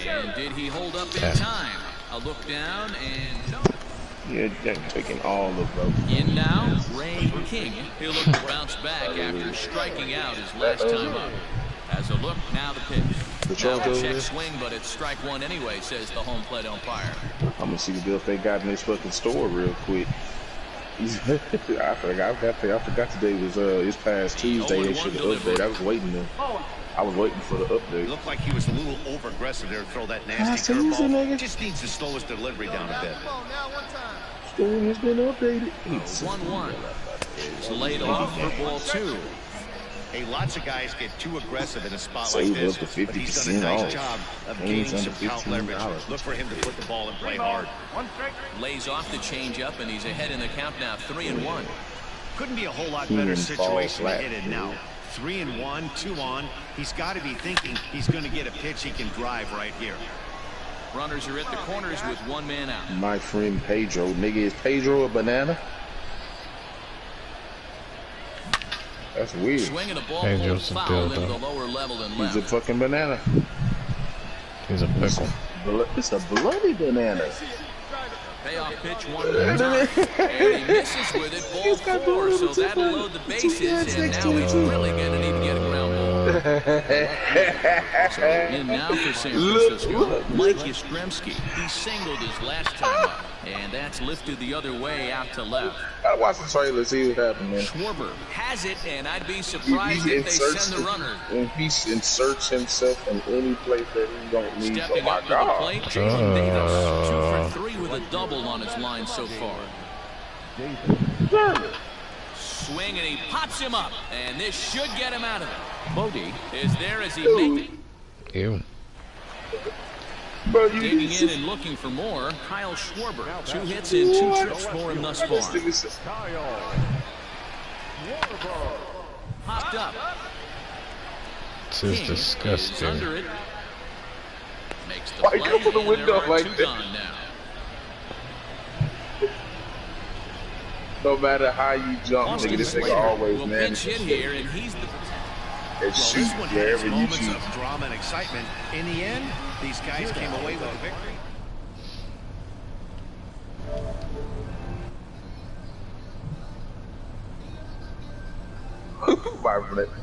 And did he hold up in time? A look down and no. Yeah, they're taking all of them. In now, Ray King. He'll look to bounce back after striking out his last time up. As a look, now the pitch. Now a check swing, but it's strike one anyway, says the home plate umpire. I'm gonna see the bill if they got in this fucking store real quick. I forgot today was this past Tuesday. They should have updated. I was waiting for the update. Looked like he was a little over aggressive there to throw that nasty curveball. Just needs to slow his delivery down a bit. Store has been updated. 1-1. It's laid off for ball 2. Hey, lots of guys get too aggressive in a spot like this, but he's done a nice job of gaining some count leverage. Look for him to put the ball and play hard. Lays off the changeup, and he's ahead in the count now, 3-1. Couldn't be a whole lot better situation to hit it now. 3-1, 2 on. He's got to be thinking he's going to get a pitch he can drive right here. Runners are at the corners with one man out. My friend Pedro. Nigga, is Pedro a banana? That's weird. Swinging a ball foul into the lower level and left. He's a fucking banana. He's a pickle. It's a bloody banana. Payoff pitch one more time. And he misses with it, ball 4, so that'll load the bases, and now he's really going to need to get a ground ball. So in now for San Francisco, Mike Yastrzemski. He singled his last time up, and that's lifted the other way out to left. Gotta watch the trailer, see what happens, man. Schwarber has it, and I'd be surprised if they send the runner. When he inserts himself in any place that he don't need, Stepping up to the plate, Jason Davis, 2 for 3 with a double on his line so far. Swing, and he pops him up, and this should get him out of it. Bodie is there as he makes it. Ew. Digging in and looking for more, Kyle Schwarber. 2 hits and 2 trips for him thus far. Popped up. This is disgusting. Under it. Makes the Why play, go for the window like that? Now. No matter how you jump, nigga, this nigga always manage hit here, and he's the this one has moments of drama and excitement. In the end, these guys came away with a victory.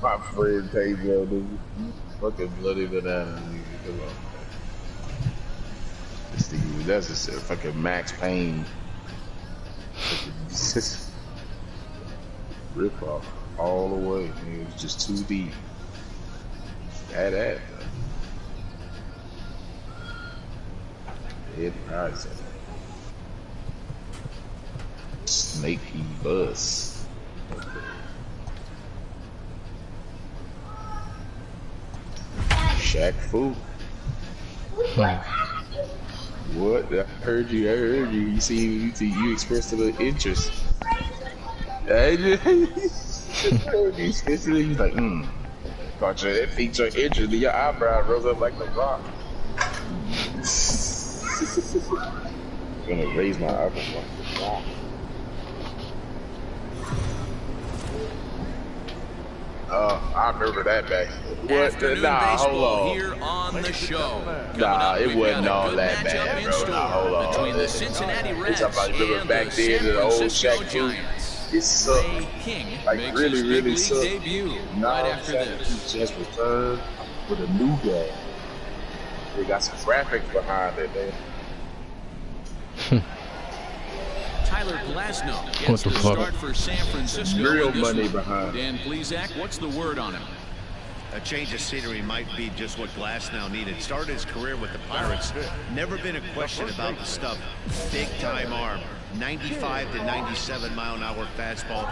my friend Pedro, dude. Fucking bloody banana, nigga. Come on. This nigga, that's just a fucking Max Payne. Rip off all the way. It was just too deep. That. Head rising. Snaky bus. Shaq Fu. What? I heard you. You see, you expressed a little interest. He's like, Caught you. That piqued your interest. Your eyebrow rose up like the rock. I'm gonna raise my eyebrow like the rock. I remember that back. What? Nah, hold on. Here on the show. Nah, it wasn't all that bad, bro. Nah, hold on. Between the Cincinnati Reds and back the then, the old Shaq Fu. It sucked. King like really sucked. Debut right after this. Just returned with a new game. They got some graphics behind it, man. Tyler Glasnow gets the start for San Francisco. Real money behind. Dan Plesac, what's the word on him? A change of scenery might be just what Glasnow needed. Started his career with the Pirates. Never been a question about the stuff. Big time arm. 95 to 97 mile an hour fastball.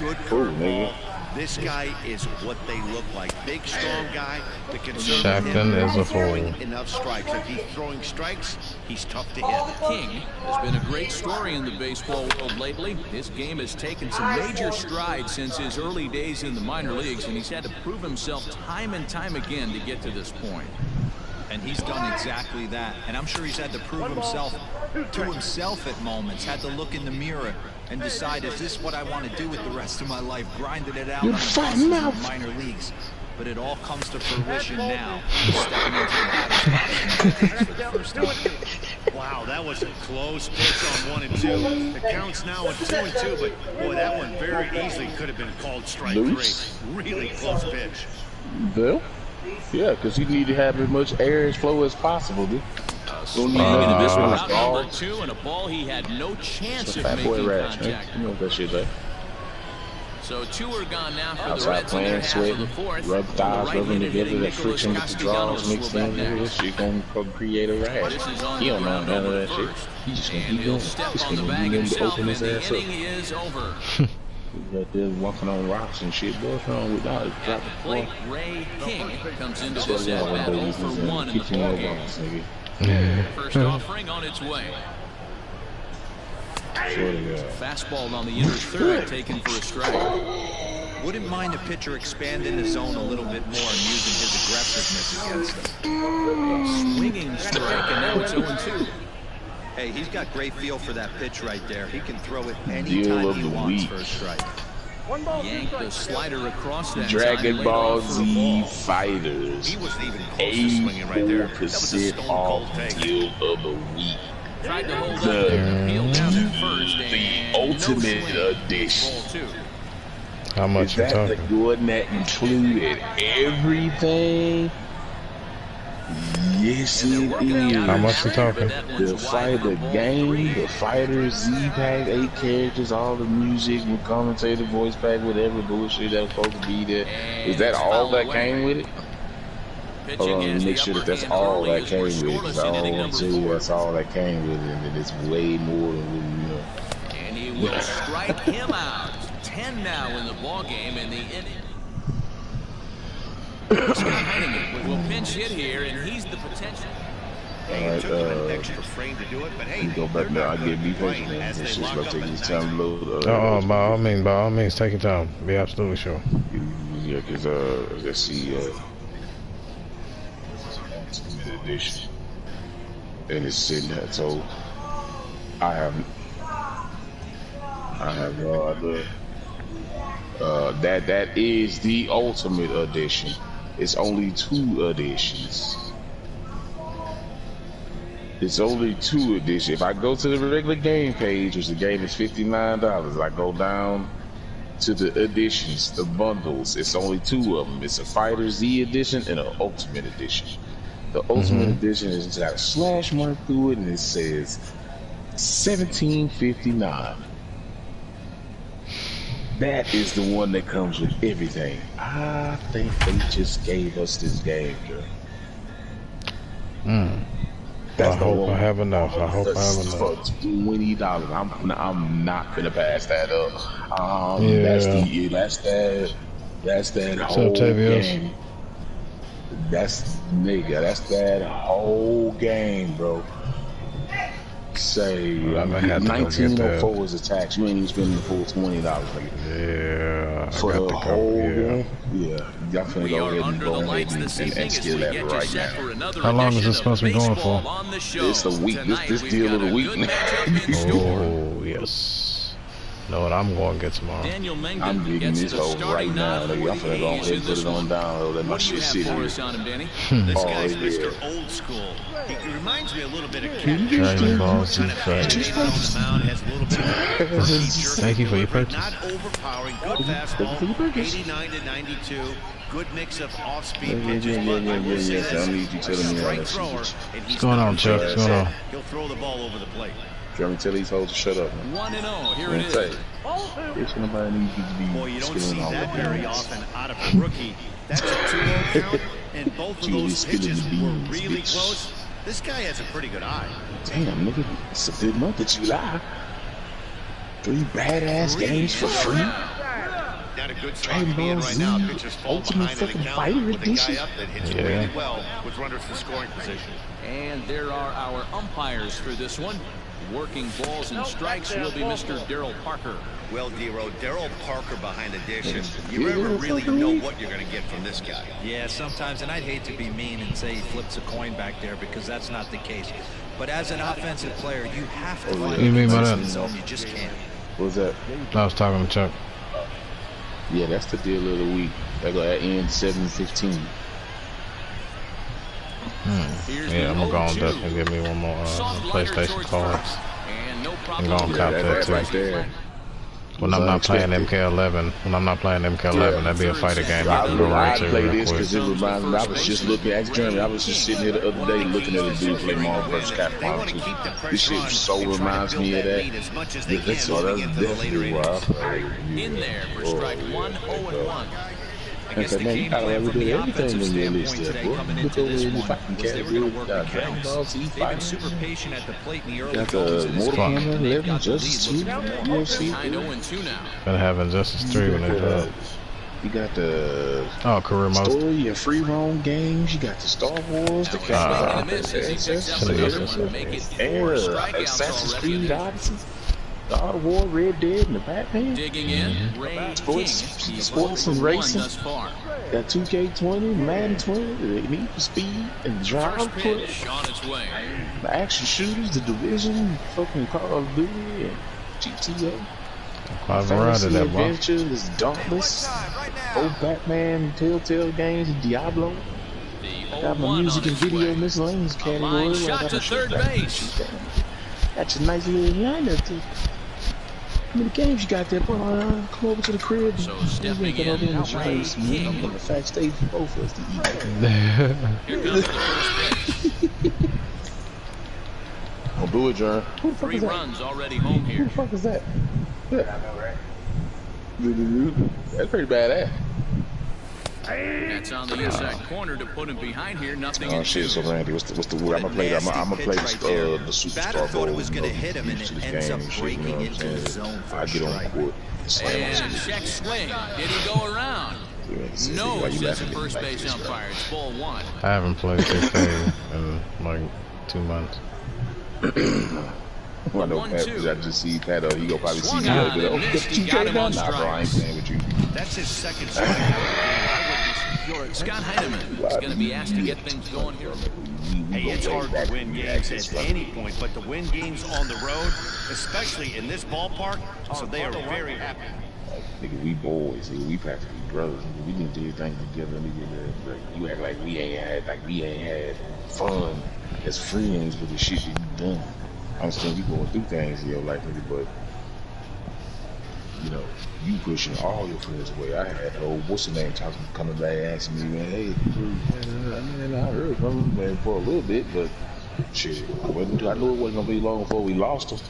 Good curveball. This guy is what they look like. Big, strong guy. The concern with him is throwing enough strikes. If he's throwing strikes, he's tough to hit. King has been a great story in the baseball world lately. His game has taken some major strides since his early days in the minor leagues, and he's had to prove himself time and time again to get to this point. And he's done exactly that. And I'm sure he's had to prove himself to himself at moments, had to look in the mirror and decide, is this what I want to do with the rest of my life? Grinded it out on the buses in the minor leagues. But it all comes to fruition now. Stepping into the batter's box for the first time. Wow, that was a close pitch on 1 and 2. The count's now at 2 and 2, but boy, that one very easily could have been called strike 3. Really close pitch. Bill? Yeah, because he need to have as much air flow as possible, dude. Swinging and this one out number 2, and a ball he had no chance of making contact. You know that shit, right? So 2 are gone now for outside the Reds in the half of the 4th. Rub thighs, rubbing together, that friction with the draws mixed in with this shit gonna create a rash. He don't know none of that shit. He just gonna keep going. He's gonna be able to open his ass up. Is over. He's right there walking on rocks and shit. Boy, what's wrong with that? At the plate, Ray King comes into this at-bat 0 for 1 in the ballgame. First offering on its way. Fastball on the inner third, taken for a strike. Wouldn't mind a pitcher expanding the zone a little bit more and using his aggressiveness against him. Swinging strike, and now it's 0-2. Hey, he's got great feel for that pitch right there. He can throw it anytime he wants for a strike. Yank the slider across that Dragon Ball Z Fighters. He wasn't even close to swinging right there. That was a stone cold take. Deal of the week. Tried to hold up there, peeled down at first, the ultimate edition. How much you talking? Is that the one that included everything? Yes, it is. How much you talking? The fighter game, the fighter Z-Pack, 8 characters, all the music with commentator, voice pack, whatever bullshit that was supposed to be there. Is that all that came with it? Hold on, let me make sure that that's all that came with it, because I don't want to tell you that's all that came with it, and then it's way more than what you know. And he will strike him out. 10 now in the ball game, and the inning. Will pinch hit here, and he's the potential. Alright, you go back now. I get me patient, man. This shit's gonna take his time to load. By all means, take your time. Be absolutely sure. Yeah, because let's see, edition, and it's sitting there. So I have no other. That is the ultimate edition. It's only 2 editions. It's only 2 editions. If I go to the regular game page, which the game is $59, I go down to the editions, the bundles. It's only 2 of them. It's a Fighter Z edition and an Ultimate edition. The Ultimate edition has got a slash mark through it, and it says $17.59. That is the one that comes with everything. I think they just gave us this game, girl. I hope I have enough. For $20, I'm not gonna pass that up. That's that whole game. That's that whole game, bro. Say 1904 is a tax. You ain't even spending the full $20. Yeah, for the whole game. Yeah, you finna go ahead and steal that right now. How long is this supposed to be going for? It's a week. This deal of the week. Oh yes. Know what I'm going to get tomorrow. I'm getting this hoe right now. I'm finna go ahead and put it on down. Let my shit sit here. This guy's Mr. Old School. He reminds me a little bit of Cat. Thank you for your purchase. Not overpowering. Good fastball. 89-92. Good mix of off-speed pitches. I need you telling me all that shit. What's going on, Chuck? What's going on? He'll throw the ball over the plate. Tell me, tell these hoes to shut up, man. 1-0. Here it is. Bitch, nobody needs you to be. Boy, you don't see that very often out of a rookie. That's a 2-0 count, and both of those pitches were really close. This guy has a pretty good eye. Damn, nigga, it's a good month of July. 3 badass games for free. Not a good spot to be in right now. Pitchers fall behind in the count with a guy up that hits really well with runners in scoring position. And there are our umpires for this one. Working balls and strikes will be Mr. Darryl Parker. Well, Dero, Darryl Parker behind the dish. You never really know what you're going to get from this guy. Yeah, sometimes, and I'd hate to be mean and say he flips a coin back there because that's not the case. But as an offensive player, you have to find a consistent zone. You just can't. What was that? I was talking to Chuck. Yeah, that's the deal of the week. They're going to end 7-15. Yeah, I'm gonna go on definitely give me one more PlayStation cards. I'm gonna cop that too. Right there. When I'm not playing MK11, that'd be a fighter game. I play this because it reminds me. I was just looking at Germany. I was just sitting here the other day looking at a dude play Marvel vs. Capcom 2. This shit so reminds me of that. That's definitely why I play. In there for strike 1, 0-1. I said, man, you gotta ever do everything in your list there, bro. Look over in the fucking category. Dragon Ball Z fighting. Super patient at the plate in the early Got the Mortal Kombat 11, Justice 2, UFC. Gotta have Injustice 3 when they drop. You got the career mode story and free roam games. You got the Star Wars, the Assassin's Creed Odyssey, God of War, Red Dead, and the Batman. Digging in, sports and racing. Got 2K20, Madden 20, Need for Speed, and Drive Push. The action shooters, the Division, fucking Call of Duty, and GTA. Fantasy Adventures, Dauntless, both Batman, Telltale games, Diablo. Got my music and video miscellaneous category. Shot to third base. Got your nice little lineup too. How many games you got there, bro? Come over to the crib. So stepping in, on the fat stage for both of us to eat. Here comes the first base. Don't do it, John. 3 runs already home here. Who the fuck is that? Yeah. That's pretty badass. That's on the inside corner to put him behind here. Nothing. Oh shit! So Randy, what's the word? I'm gonna play. I'm gonna play the Superstar Bowl. It was gonna hit him and it ends up breaking into the zone. I get on the court. And check swing. Did he go around? No, says the first base umpire. It's ball 1. I haven't played 2K in like 2 months. Well, I know Pat, I just see Pat, he go probably see me over there. Oh, 2K now? Nah, bro, I ain't playing with you. That's his second strike. Scott Heineman is going to be asked to get things going here. Hey, it's hard to win games at any point, but to win games on the road, especially in this ballpark, so they are very happy. Nigga, we boys, nigga, we practically brothers. Nigga, we didn't do everything together. Nigga, you act like we ain't had fun as friends with the shit that you done. I understand you going through things in your life, nigga, but you know, you pushing all your friends away. I had what's the name talking, coming back asking me, man, hey, man, I heard from him, man, for a little bit, but shit, I knew it wasn't gonna be long before we lost him.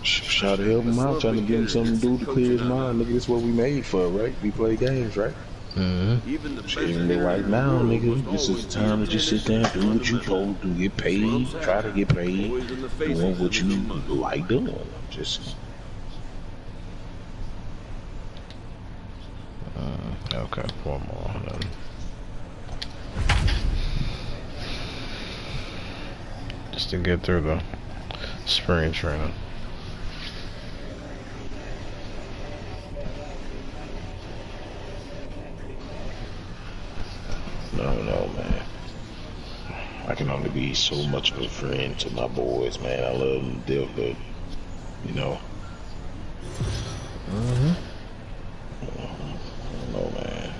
Try to help him out, trying to give him something to do to clear his mind. Nigga, this is what we made for, right? We play games, right? Even right now, nigga, this is the time to just sit down, do what you told to get paid, try to get paid, doing what you like doing. Just okay, 4 more then. Just to get through the spring training. No, man. I can only be so much of a friend to my boys, man. I love them to death, but you know. No, man.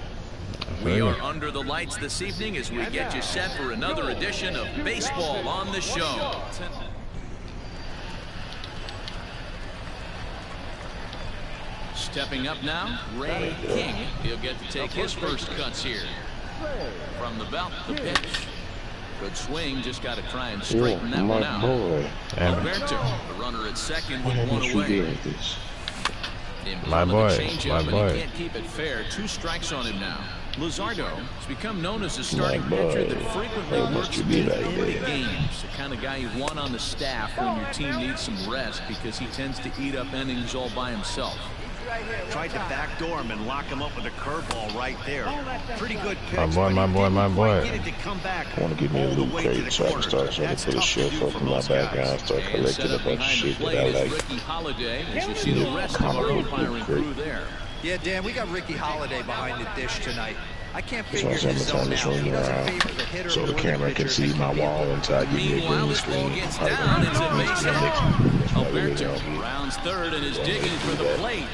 We are under the lights this evening as we get you set for another edition of Baseball on the Show. Stepping up now, Ray King. He'll get to take his first cuts here. From the belt, the pitch. Good swing, just got to try and straighten that one out. Alberto, the runner at second with 1 away. My boy. He can't keep it fair. 2 strikes on him now. Luzardo has become known as a starting pitcher that frequently works in the games. The kind of guy you want on the staff when your team needs some rest because he tends to eat up innings all by himself. Tried to backdoor him and lock him up with a curveball right there. Pretty good pitch. My boy. Get it to come back. I want to get me a loot crate so I can start trying to put a shelf up in my background, start collecting a bunch of shit that I like. Ricky Holiday as you see the rest of our umpiring crew there. Yeah, Dan, we got Ricky Holiday behind the dish tonight. I can't So figure I'm his turn zone this out. room He doesn't around favor the hitter so the or camera can pitcher. see my wall until I give me a Meanwhile, green this ball screen. gets Probably down. It's a gonna base be hit. next week. That's probably what Alberto they're gonna rounds third and is digging for the plate.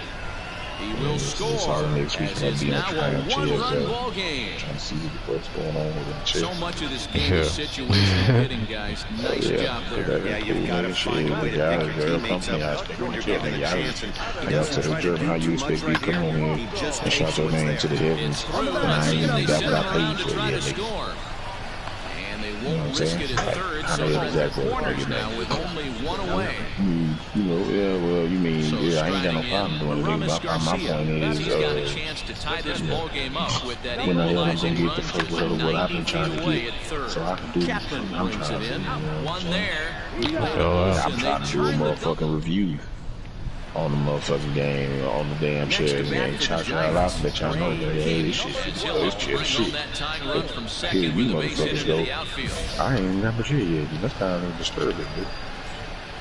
He will This score all next week as gonna it's be on now a trying to chill, one-run so ball game. trying to see what's going on with them chicks. So much of this game is situational hitting, guys. Nice job there. Yeah, you've got to find a way to pick your teammates up when you're given a chance. And he doesn't try to how you do too expect much me to right come here. on He here just and shout your name to the heavens, and I ain't even got what I paid for yet, nigga. And they You know what I'm won't risk saying? it at third, I so know home exactly what corners you're now with only one away. You know, yeah, well, you mean, So yeah, I ain't got no striding problem in, doing anything. Aramis My Garcia. point He's got a chance to tie this ball game up with that when I am gonna equalizing get run the just first word of what I've 90 been trying feet to away get, at third. so I can do Chapman I'm brings trying it to, in. you know, One there. I'm And trying they to do a turn the motherfucking review on the motherfucking game, on the damn chair game. Shout y'all out and let y'all know that hey, this shit, this shit, shit. Here, you motherfuckers go. I ain't even got my chair yet, dude. That's kind of disturbing, dude.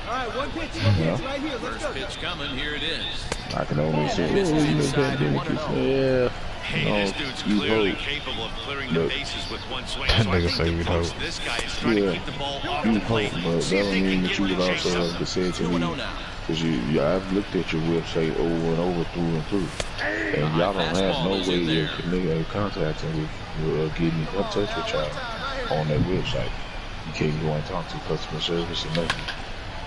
All right, one pitch right here. Let's go. First pitch coming. Here it is. I can only say, Misses oh, you know, inside that 1-0. yeah. Hey, this dude's clearly capable of clearing the bases with one swing. So I Nigga think say the you'd approach hope. to this guy is trying to keep the ball off You the hope, plate. but See that if don't they mean can that get you him would to chase also up. have to say to 2-0 me, now. because I've looked at your website over and over, through and through, and y'all don't have no way of contacting me, getting in touch with y'all on that website. You can't go and talk to customer service or nothing.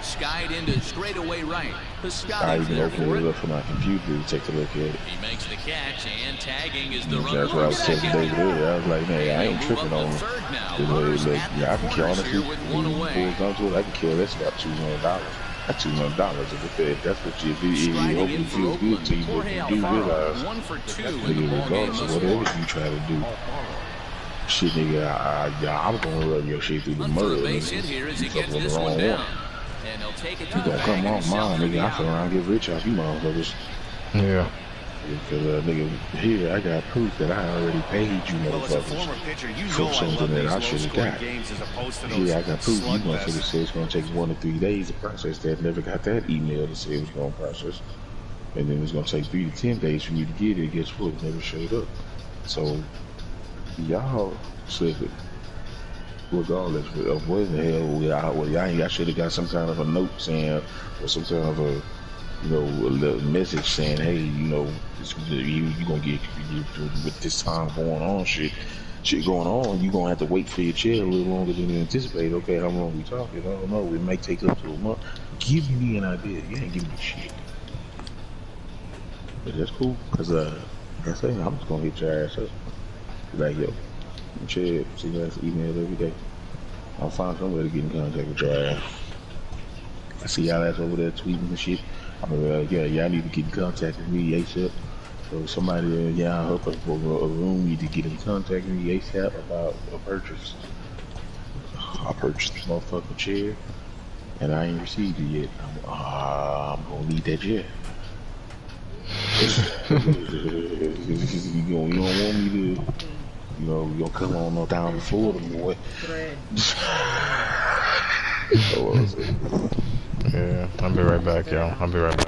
Skied into straightaway right. I Piscotty's even there opened for it it. up for my computer to take a look at it. He makes the catch, and tagging is the runner That's what I on was telling second. David earlier. I was like, man, I ain't Move tripping up on to it. third now. Look, Runners at yeah, I the can kill corners honestly. here with one away. Bulls down to it, I can kill that's about $200. That's $200 if that's what you do. You Striding hope in it for feels good Oakland, to you, but Jorge you do Alfaro, realize, 1 for 2 in the nigga, ball game regardless of thus whatever far. you try to do, shit, nigga, I'm gonna rub your shit through the Hunt for mud. a base Nigga. hit here as he You gets fucking this the one wrong down. one. And he'll take it to You the gonna bag come and off himself mine, for nigga. the I out. feel around get rich off you motherfuckers. Yeah. Because nigga, here I got proof that I already paid you Well, as a former motherfuckers pitcher, you for know I something love that these I should have low-scoring got. games as opposed to those Here I got proof. You motherfuckers slugfests. say it's gonna take 1 to 3 days to process that. Never got that email to say it was gonna process. And then it's gonna take 3 to 10 days for you to get it. Guess what? It never showed up. So y'all slip it. Regardless of what the hell I should have got some kind of a note saying, or some kind of a, you know, a little message saying, hey, you know, you gonna get with this time going on, shit going on, you gonna have to wait for your chair a little longer than you anticipate. Okay, how long we talking? I don't know. It might take up to a month. Give me an idea. You ain't giving me shit. But that's cool, cause like I say, I'm just gonna hit your ass up. Like, yo, chair, see you guys email every day. I'll find some way to get in contact with your ass. I see y'all ass over there tweeting and shit. I mean, yeah, y'all need to get in contact with me ASAP. So somebody, I hope a room need to get in contact with me ASAP about a purchase. I purchased this motherfucking chair, and I ain't received it yet. I'm gonna need that chair. You don't want me to, you know, you gonna come on down to Florida, boy. Yeah, I'll be right back, y'all. I'll be right back.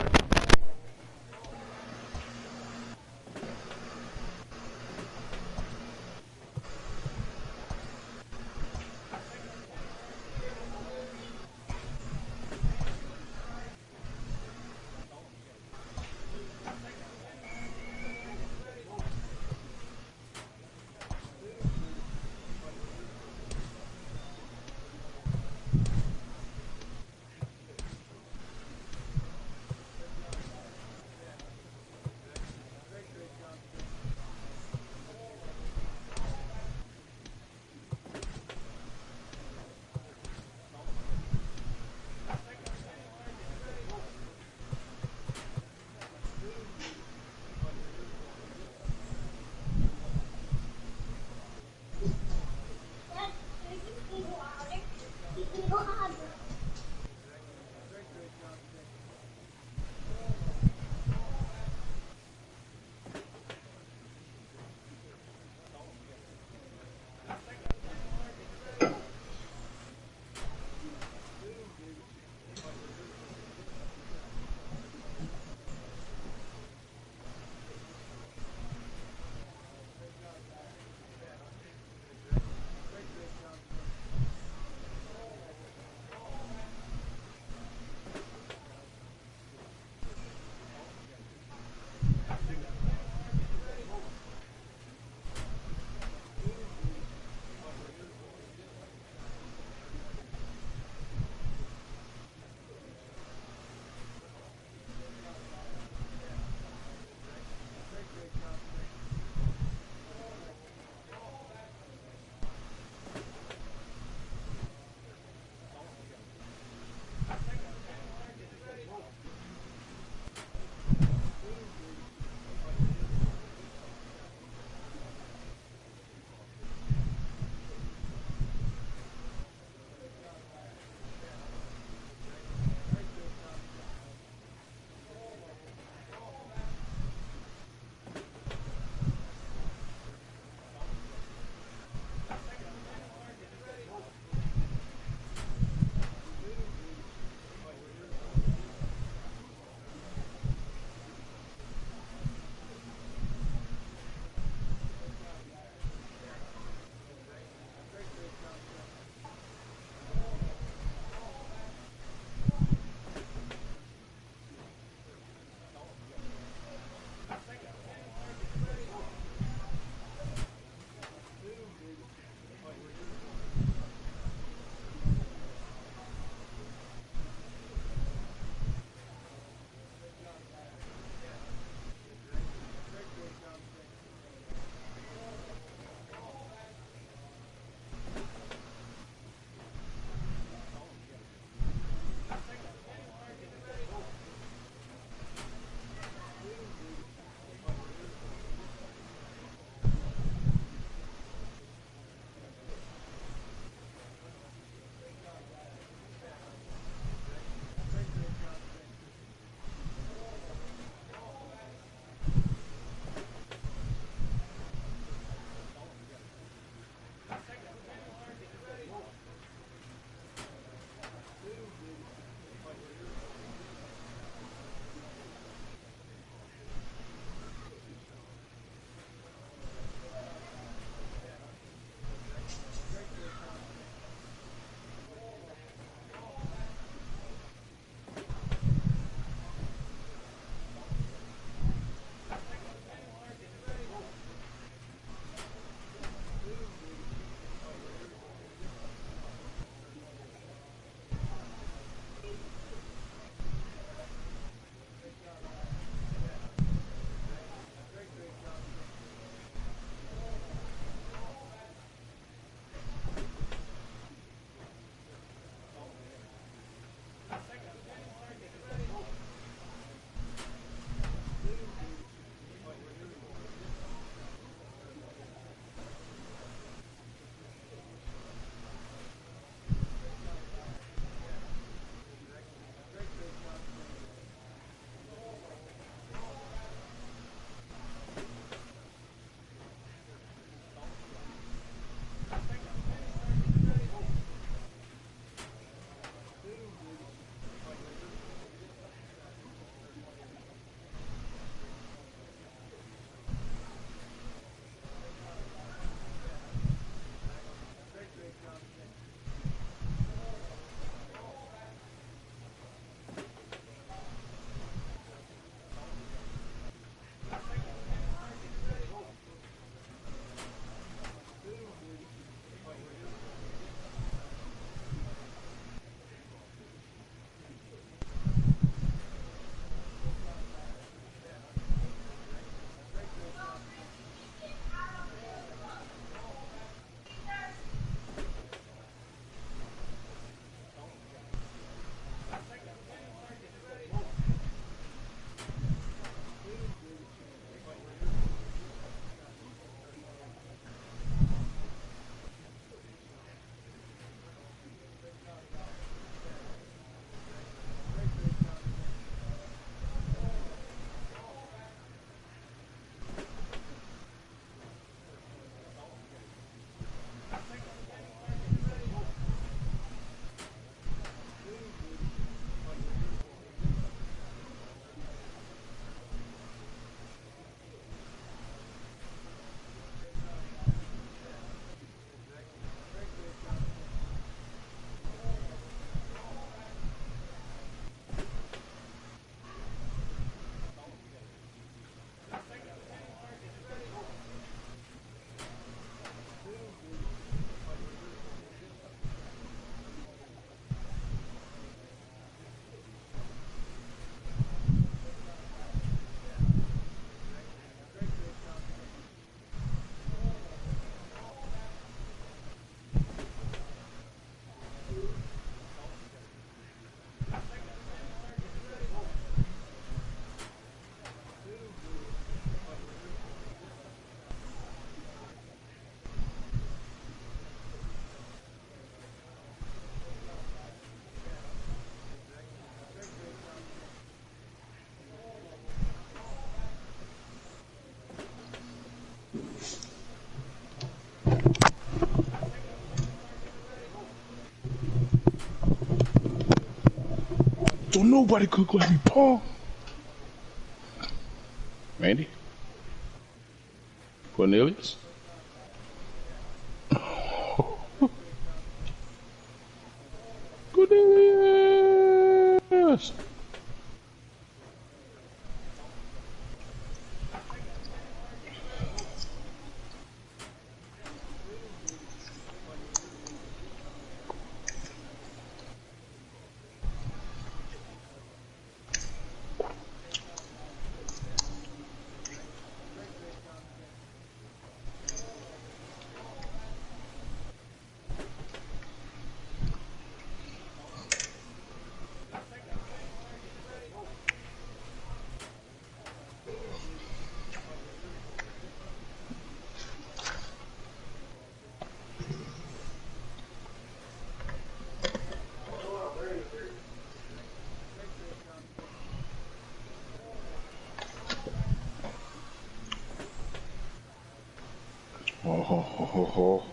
Don't nobody cook like me, Paul. Randy? Cornelius? Cornelius! Oh.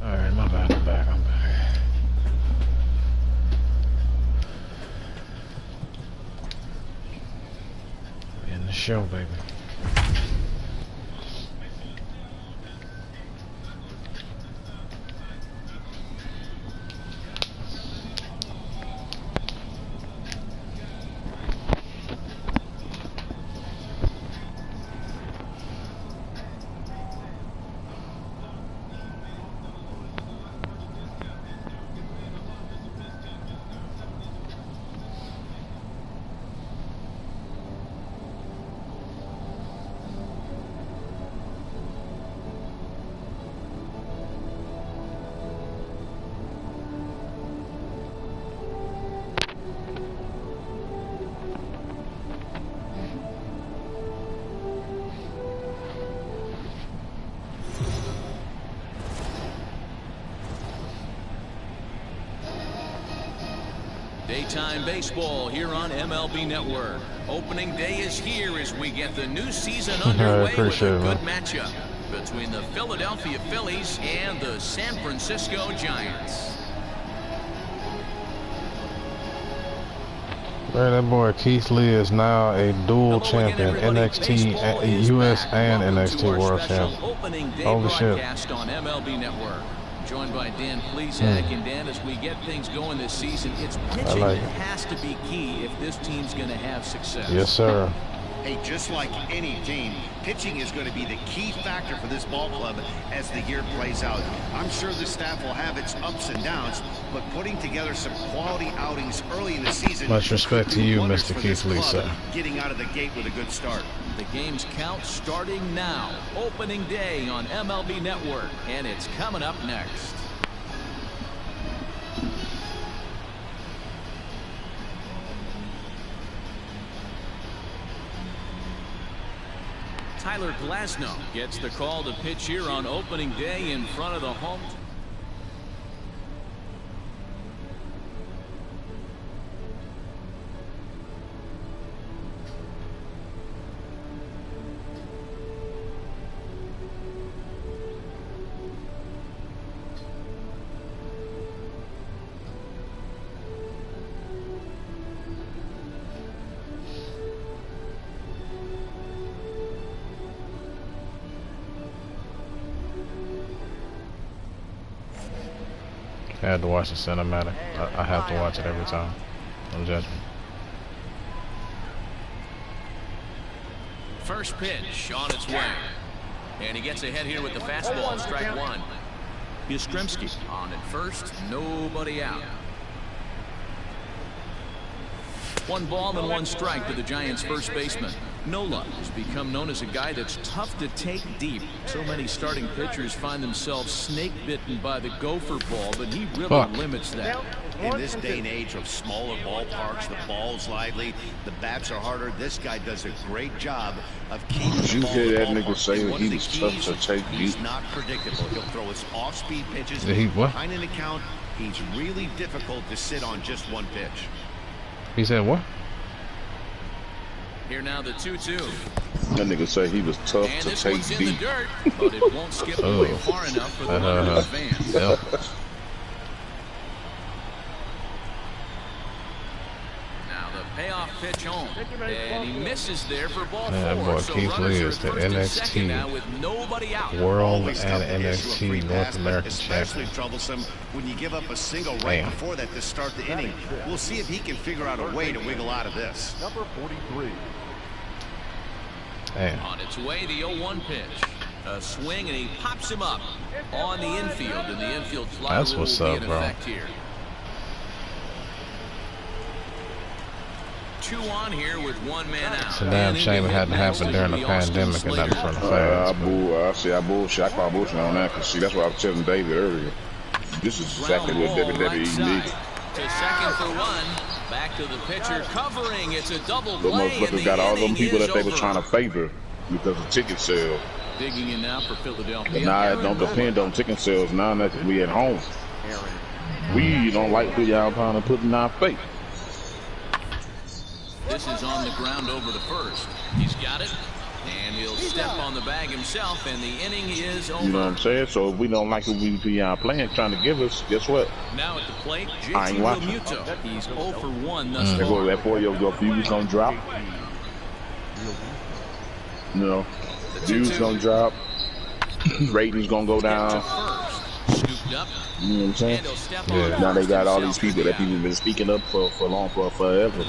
Alright, my bad, I'm back. In the show, baby. Daytime baseball here on MLB Network. Opening day is here as we get the new season underway with a good matchup between the Philadelphia Phillies and the San Francisco Giants. Man, that boy Keith Lee is now a dual champion, NXT, US and NXT World Champ. Holy shit. On MLB Network. Joined by Dan Plesac. And Dan, as we get things going this season, it's pitching that has to be key if this team's going to have success. Yes, sir. Hey, just like any team, pitching is going to be the key factor for this ball club as the year plays out. I'm sure the staff will have its ups and downs, but putting together some quality outings early in the season. Much respect to you, Mr. Keith Lee, sir. Getting out of the gate with a good start. The game's count starting now. Opening day on MLB Network, and it's coming up next. Tyler Glasnow gets the call to pitch here on opening day in front of the home. I had to watch the cinematic. I have to watch it every time. Don't judge me. First pitch on its way. And he gets ahead here with the fastball, strike one. Yastrzemski on at first, nobody out. 1 ball and 1 strike to the Giants' first baseman. Nola has become known as a guy that's tough to take deep. So many starting pitchers find themselves snake bitten by the gopher ball, but he really limits that. In this day and age of smaller ballparks, the ball's lively, the bats are harder. This guy does a great job of keeping the ball in the ballpark. One of the keys, he's not predictable. He'll throw his off-speed pitches behind an account. He's really difficult to sit on just one pitch. He said what? Here now the 2-2. That nigga say he was tough to take deep. Dirt, but it won't skip away far enough for the runner to advance. Now the payoff pitch home, and he misses there for ball 4. Boy, So Keith Lee is the NXT World and NXT North American especially champion. troublesome when you give up a single right before that to start the inning. We'll see if he can figure out a way to wiggle out of this. Number 43. Damn. On its way, the 0-1 pitch. A swing, and he pops him up on the infield, and the infield fly That's rule what's will be up, in bro. effect here. 2 on here with 1 man out. It's a damn shame it hadn't happened during the pandemic and not in front of fans. I bullshit. I call bullshit on that because see, that's what I was telling David earlier. This is exactly what WWE needed. To second for 1. Back to the pitcher, covering. It's a double Those play. motherfuckers got all them people that they were trying to favor because of ticket sales. Digging in now for Philadelphia. But now it don't depend on ticket sales. Now that we at home, we don't like who y'all trying to put in our face. This is on the ground over to first. He's got it, and he'll step on the bag himself, and the inning is over. You know what I'm saying? So if we don't like who we playing, trying to give us, guess what? Now at the plate, I ain't watching. He's 0 for 1 thus That far. that 4-year-old views gonna drop. You know, views gonna drop. Ratings gonna go down. Scooped up. You know what I'm saying? Yeah. Now they got all these people that people been speaking up for forever.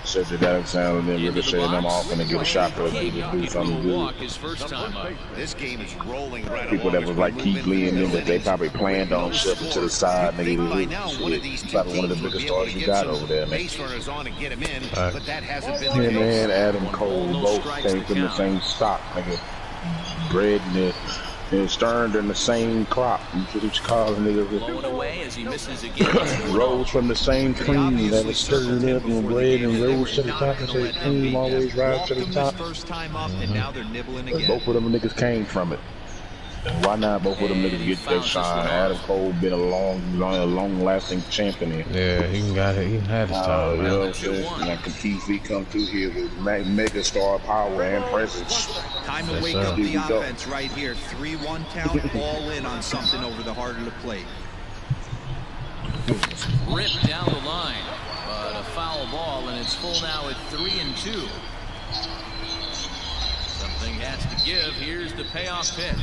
Said that that sound and then ricocheting them off and they get a shot for it to do something good. This game is rolling right People that was like Keith Lee and them that they probably planned on shoving to the side, nigga. Probably one of the biggest stars you got over there, man. Him and Adam Cole both came from the same stock, nigga. Bred and Stern in the same crop. You what you call it, nigga. Away as he misses again. Rose from the same cream that was stirred up and bred and rose to the top and said cream always rise to the top. First time up, and now they're nibbling again. Both of them niggas came from it. Why not both of them niggas get that shine? Adam Cole been a long-lasting champion here. Yeah, he got it. He had his time, You man. know what I'm saying? Like Keith Lee come through here with mega star power and presence. Time to wake up the offense right here. 3-1 count, ball in on something over the heart of the plate. Ripped down the line, but a foul ball, and it's full now at 3-2. Something has to give. Here's the payoff pitch.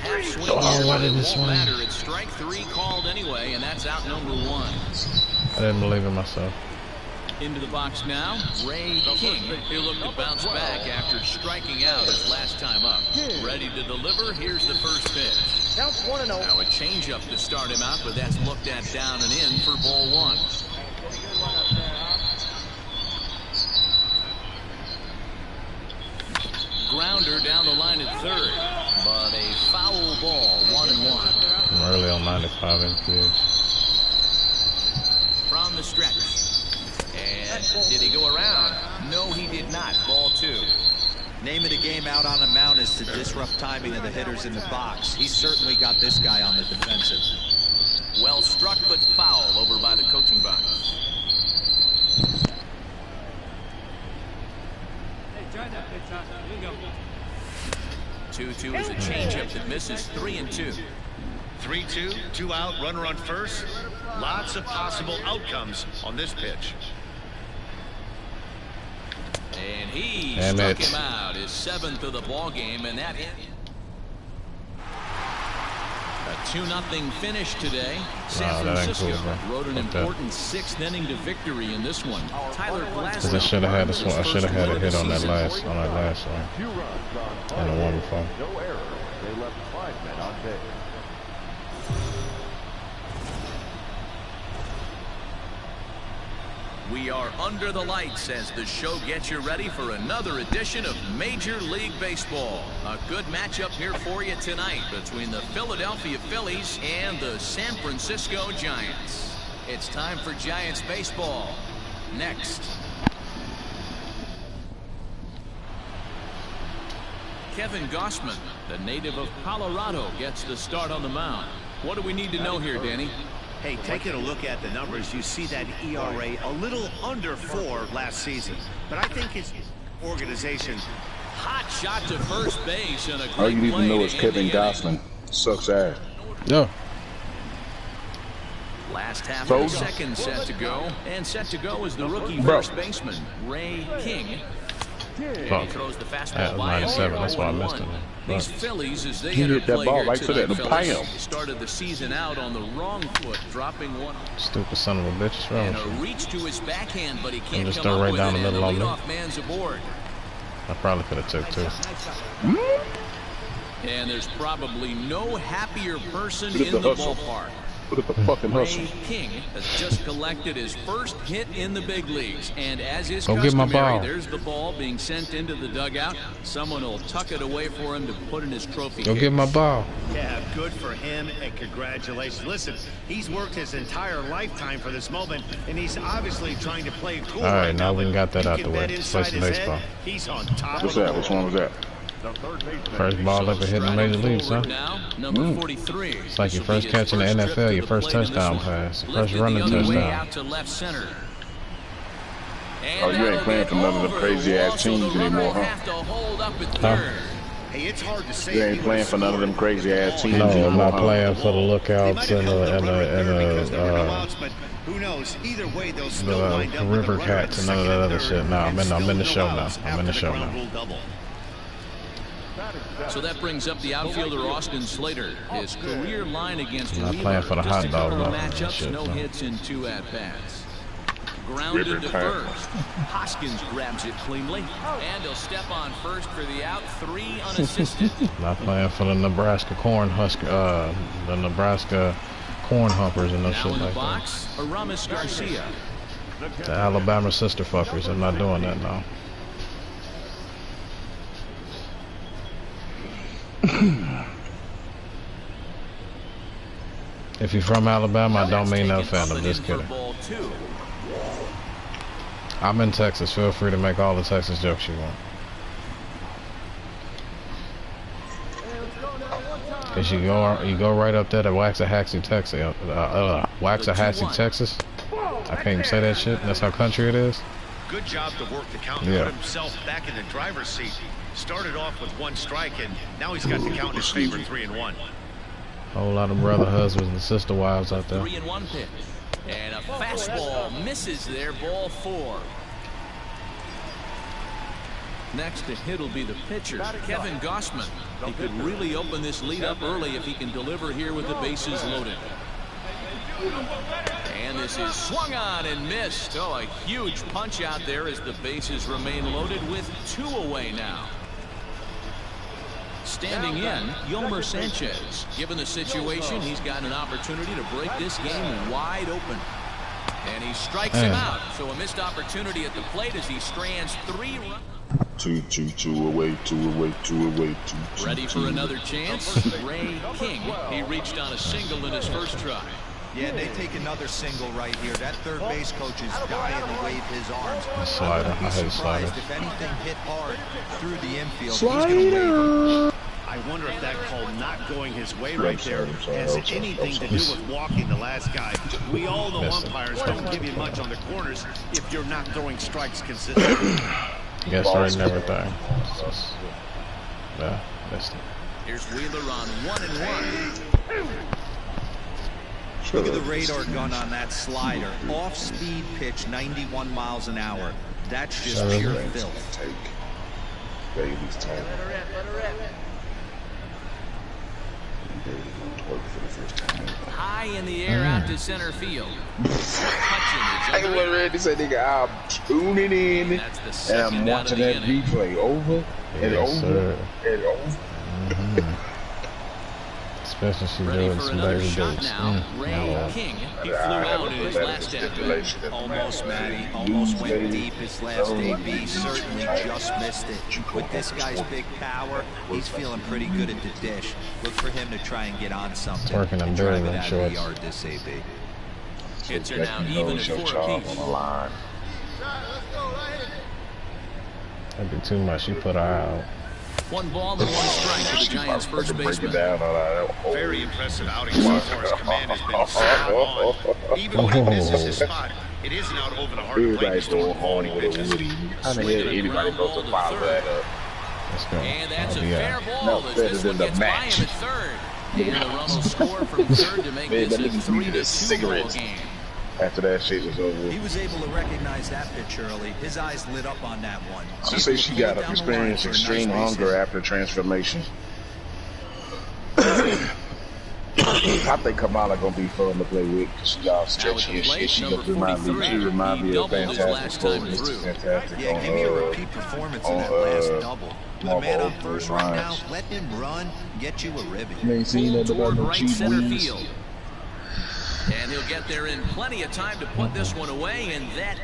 Half swing. Oh, why didn't it won't swing? matter. It's strike 3 called anyway, and that's out number 1. I didn't believe in myself. Into the box now, Ray King. He'll look to bounce back after striking out his last time up. Ready to deliver. Here's the first pitch. Counts 1-0. Now a changeup to start him out, but that's looked at down and in for ball 1. Grounder down the line at third, but a foul ball, 1-1. I'm early on 95 MPH. From the stretch. And did he go around? No, he did not. Ball 2. Name of the game out on the mound is to disrupt timing of the hitters in the box. He's certainly got this guy on the defensive. Well struck, but foul over by the coaching box. Hey, try that pitch, Josh. Here you go. 2-2 is a changeup that misses. 3-2. 3-2, 2 out, runner on first. Lots of possible outcomes on this pitch. And he Damn struck it. him out. His 7th of the ball game, and that hit. A 2-0 finish today. San that ain't Francisco cool, bro. wrote an Fuck that. important 6th inning to victory in this one. Tyler Cause I Glasnow. should have had this one. I should have had a hit on that Season. last one. 2 runs on And the one before. No error. They left 5 men on base. We are under the lights as the show gets you ready for another edition of Major League Baseball. A good matchup here for you tonight between the Philadelphia Phillies and the San Francisco Giants. It's time for Giants baseball. Next. Kevin Gausman, the native of Colorado, gets the start on the mound. What do we need to know here, Danny? Hey, taking a look at the numbers, you see that ERA a little under 4 last season. But I think his organization. Hot shot to first base and a great all you need to know is Kevin Gausman sucks ass. Yeah. Last half of the second set to go. And set to go is the rookie first baseman, Ray King. Fuck. He throws the fastball by 97, that's why I missed it. These Phillies, as they hit that ball right to that and Phillies, started the season out on the wrong foot, dropping one. Stupid son of a bitch. And a reach to his backhand, but he can't just come throw up right with down it, the middle and the on me. leadoff man's aboard. I probably could have took two. And there's probably no happier person in the ballpark. Look at the fucking hustle. Ray King has just collected his first hit in the big leagues, and as is Go get my customary, ball. there's the ball being sent into the dugout. Someone will tuck it away for him to put in his trophy Go case. get my ball. Yeah, good for him, and congratulations. Listen, he's worked his entire lifetime for this moment, and he's obviously trying to play it cool. All right, now we got that you out can the way. bet Let's play inside some his baseball. head, he's on top What's of that? Which one was that? First ball ever hit in the major leagues, huh? Now, number 43. It's like your first catch in the NFL, your first touchdown pass, your first running touchdown. Out to left center. Oh, you ain't playing for none of them crazy ass teams anymore, huh? Hey, it's hard to say. You ain't playing for none of them crazy ass teams No, anymore, I'm not huh? playing for the lookouts and who knows? Either way, they'll still the wind up river with a runner at cats and none of that second other and shit. third, No, and I'm in the still show no now. outs I'm in the after show ground now. rule double. So that brings up the outfielder Austin Slater. His career line against I'm not Weaver, playing for the just hot a dog couple of nothing and matchups, shit, no no. hits in 2 at-bats. Grounded to first. Hoskins grabs it cleanly, and he'll step on first for the out, 3 unassisted. Not playing for the Nebraska the Nebraska corn humpers and no Now shit in the like that. box, Aramis Garcia. The Alabama sister fuckers. I'm not doing that now. If you're from Alabama, I don't mean no offense. I'm just kidding. I'm in Texas. Feel free to make all the Texas jokes you want. Cause you go right up there to Waxahachie, Texas. Waxahachie, Texas. I can't even say that shit. That's how country it is. Good job to work the count. Yeah. Put himself back in the driver's seat. Started off with 1 strike, and now he's got the count in his favor, 3-1. Whole lot of brother husbands and sister wives out there. 3-1 pitch. And a fastball misses there, ball 4. Next to hit will be the pitcher, Kevin Gausman. He could really open this lead up early if he can deliver here with the bases loaded. And this is swung on and missed. Oh, a huge punch out there as the bases remain loaded with 2 away now. Standing in, Yomer Sanchez. Given the situation, he's got an opportunity to break this game wide open. And he strikes him out. So a missed opportunity at the plate as he strands 3 runs. 2 away, 2 away, 2 away, 2. Ready for another chance? Ray King. He reached on a single in his first try. Yeah, they take another single right here. That third base coach is dying to wave his arms. Slider. I hate sliders. If anything hit hard through the infield, he's gonna wave him. I wonder if that call not going his way right there has anything to do with walking the last guy. We all know umpires don't give you much on the corners if you're not throwing strikes consistently. Yes, right and everything. Yeah, missed it. Here's Wheeler on 1-1. Look at the radar gun on that slider. Off-speed pitch, 91 miles an hour. That's just pure filth. Baby's time. High in the air out to center field. I was ready to say, nigga, I'm tuning in and I'm watching that replay over and over and over. Especially she Ready doing for some another baby shot dates. now. Ray King, he flew out in his last at-bat. Almost, Matty. Almost went deep his last AB. Certainly just missed it. With this guy's big power, he's feeling pretty good at the dish. Look for him to try and get on something. Working on drive it building out of the shorts. yard this AB. Hits are now even at 4 apiece. That'd be too much. You put her out. 1 ball and 1 strike for the Giants' first baseman. Very impressive outing so far. His command has been spot on. Even when he misses his spot, it isn't out over the heart of plate. He's throwing quality pitches. Anybody goes to follow that up. Let's go. And that's a RBI. fair ball as this one gets by him at third. And the run will score from third to make this a 3-2 ball game. After that shit was over. He was able to recognize that pitch early. His eyes lit up on that one. She say she got to experience extreme hunger after transformation. I think Kamala gonna be fun to play with. She all stretchy and shit. She remind me of Fantastic Four. Fantastic. Yeah, give me a repeat performance in that last double. The man on first right now, let him run, get you a ribbon. Pulled toward right center field. And he'll get there in plenty of time to put this one away, and that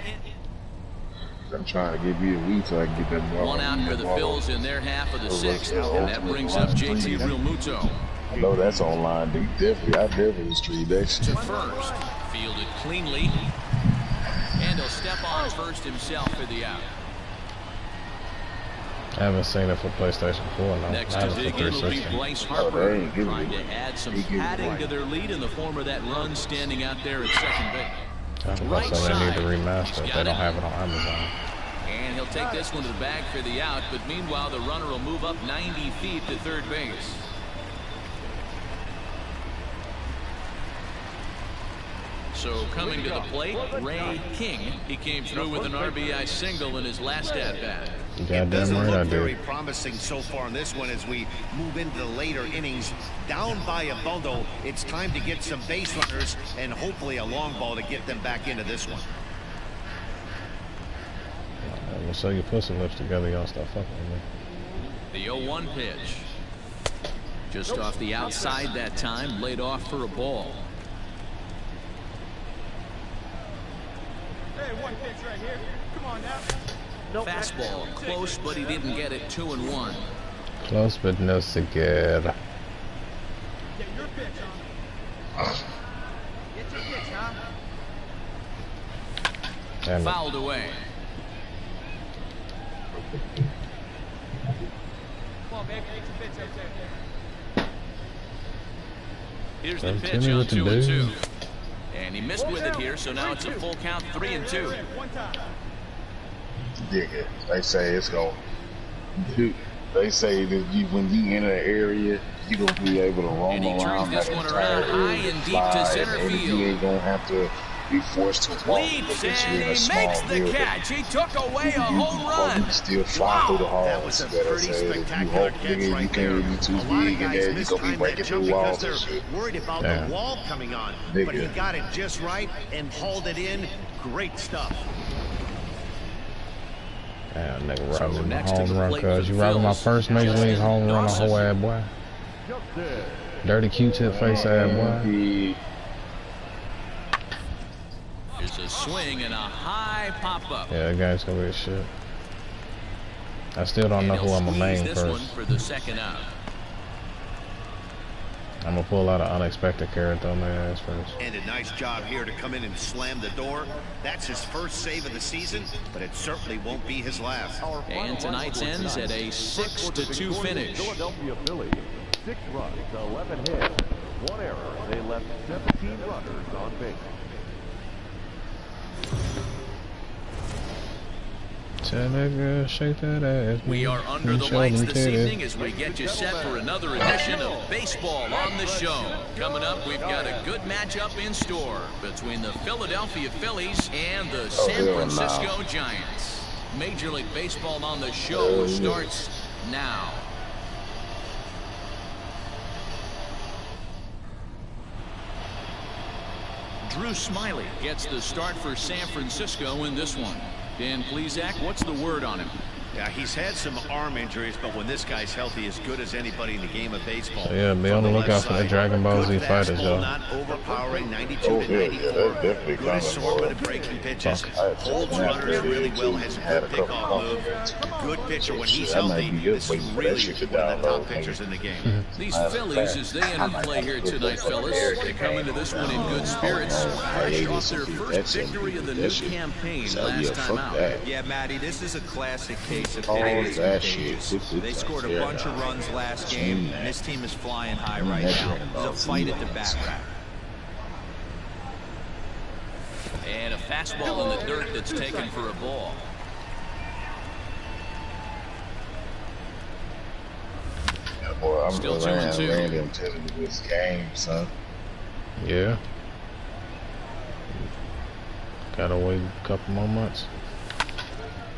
I'm trying to give you a weed so I can get that ball. 1 out for the Phils in their half of the 6th, and that brings up JT Realmuto. I know that's online, dude. I definitely street that shit. To first, fielded cleanly, and he'll step on first himself for the out. I haven't seen it for PlayStation 4 now. Next I to have it dig for in will be 360. Bryce Harper, trying to add some padding to their lead in the form of that run standing out there at second base. Right side. They need to remaster it. They don't have it on Amazon. And he'll take this one to the bag for the out, but meanwhile the runner will move up 90 feet to third base. So coming to the plate, Ray King. He came through with an RBI single in his last at-bat. It doesn't look very promising so far in this one as we move into the later innings. Down by a bundle, it's time to get some base runners and hopefully a long ball to get them back into this one. We'll show your pussy lips together, y'all start fucking with me. The 0-1 pitch. Just off the outside that time, laid off for a ball. Hey, 1 pitch right here. Come on now. Fastball, close, but he didn't get it. 2-1. Close, but no cigar. Get your pitch on. Get your pitch, huh? Fouled away. Come on, baby. Get your pitch up there. Here's the pitch on 2-2. And he missed with it here, so now it's a full count, 3-2. Dig it. They say it's going. They say that when you enter an area, you're gonna be able to roam around that entire area, and you ain't gonna have to be forced to walk because you're in a small building. He took away a home run. You can still fly through the halls. That was a pretty spectacular catch right you there. can't be too A lot of big, and guys then you're miss gonna be time breaking that jump through because walls they're and shit. worried about the wall coming on. But he got it just right and hauled it in. Great stuff. Damn, nigga robbing my home run, cuz. You robbing my first Major League home run, a whole ass boy. Dirty Q-tip face ass boy. There's a swing and a high pop-up. Yeah, that game's gonna be a shit. I still don't know who I'm gonna main this one first. for the second out. I'm gonna pull out an unexpected character on their ass first. And a nice job here to come in and slam the door. That's his first save of the season, but it certainly won't be his last. And tonight's ends at a 6-2 finish. Philadelphia Phillies, 6 runs, 11 hits, 1 error. They left 17 runners on base. Tell that girl, shake that ass. We are under the lights this evening as we get you set for another edition of Baseball on the Show. Coming up, we've got a good matchup in store between the Philadelphia Phillies and the San Francisco Giants. Major League Baseball on the Show starts now. Drew Smiley gets the start for San Francisco in this one. Dan Plesac, what's the word on him? Yeah, he's had some arm injuries, but when this guy's healthy, as good as anybody in the game of baseball. So yeah, be on the lookout for the Dragon Ball Z fighters, y'all. Not overpowering, 92 Oh, to yeah, 94. that definitely Good kind assortment of of breaking pitches. Holds Runners really well. Has a good pickoff move. Good pitcher when he's healthy. This is really one of the top pitchers in the game. These Phillies, as they enter play here tonight, fellas, they come into this one in good spirits. Fresh off their first victory of the new campaign last time out. Yeah, Matty, this is a classic case of that shit. They scored a bunch of runs last game, and this team is flying high right now. There's a fight at the bat rack. And a fastball in the dirt that's taken for a ball. Yeah, boy, I'm Still glad 2-2. Randy telling me this game, son. Yeah. Gotta wait a couple more months.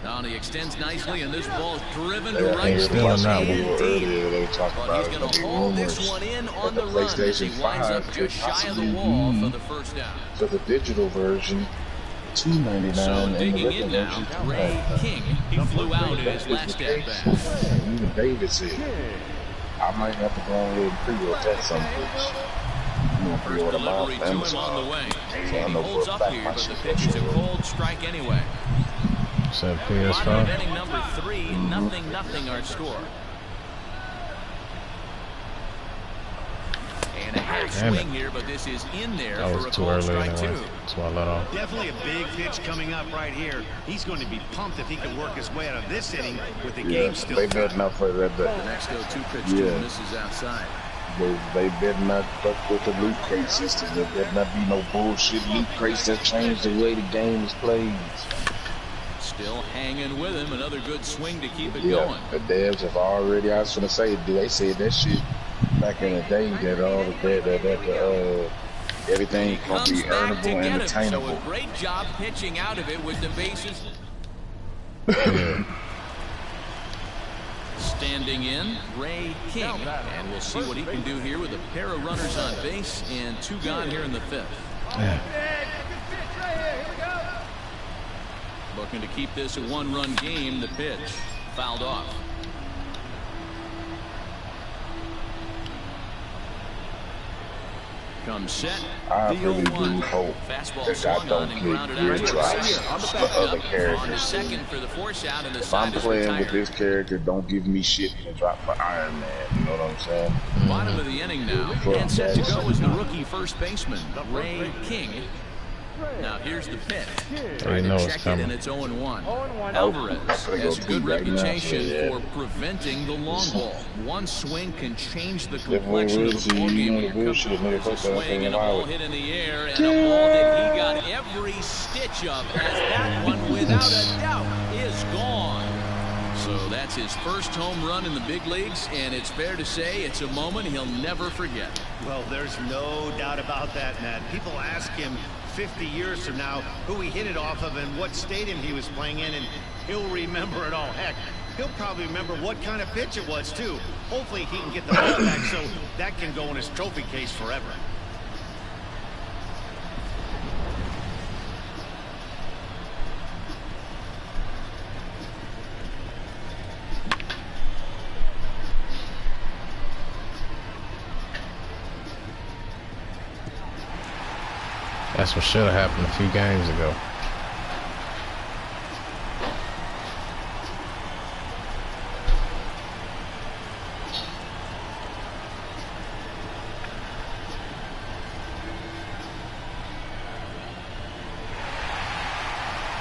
Now he extends nicely, and this ball is driven to Ain't right still field. not one. Earlier they talked But about he's it going to gonna be haul this rumors one in that on the the run as he PlayStation winds 5 up could just shy of possibly the wall be for the first down. for the digital version, $2.99, So and the digging regular in now, version Ray $2.99. King. He flew out in his last at bat. Even David said, I might have to go ahead and pre-order that something. First delivery to him on the way. And he holds up here, but the pitch is a cold strike anyway. Is that Bottom of PS5? inning number 3, 0-0 our score. And a hard Damn swing it. here, but this is in there That for a was too cold early strike anyway. two. That's why I let off. Definitely a big pitch coming up right here. He's going to be pumped if he can work his way out of this inning with the game still. They better not for that. The next 0-2 pitch to him misses outside. They better not fuck with the loot crate system. There better not be no bullshit loot crates that change the way the game is played. Still hanging with him. Another good swing to keep it Yeah, going. the devs have already. I was gonna say, they said that shit back in the day that all of that everything gonna be Comes back earnable to and get him. So attainable. a great job pitching out of it with the bases. Yeah. Standing in, Ray King. And we'll see what he can do here with a pair of runners on base and 2 gone here in the 5th. Yeah. Looking to keep this a 1-run game. The pitch fouled off. Comes set. I The really do 0-1. hope Fastball that I swung on don't and get grounded gear out. drops for other On to characters. second for the force out, and the If I'm side is playing retired. with this character, don't give me shit to drop for Iron Man. You know what I'm saying? Bottom of the inning now, and set to go is the rookie first baseman, Ray King. Now here's the pitch. They know it's Check it, coming. and it's 0-1. Alvarez has a good reputation Yeah. for preventing the long ball. One swing can change the Definitely complexion will of see, the ball you game. know, Here the bullshit, comes nigga, a fuck that swing thing and a ball out. hit in the air, and a ball that he got every stitch of, as that one, without a doubt, is gone. So that's his first home run in the big leagues, and it's fair to say it's a moment he'll never forget. Well, there's no doubt about that, Matt. People ask him 50 years from now who he hit it off of and what stadium he was playing in, and he'll remember it all. Heck, he'll probably remember what kind of pitch it was, too. Hopefully he can get the ball back so that can go in his trophy case forever. That's what should have happened a few games ago.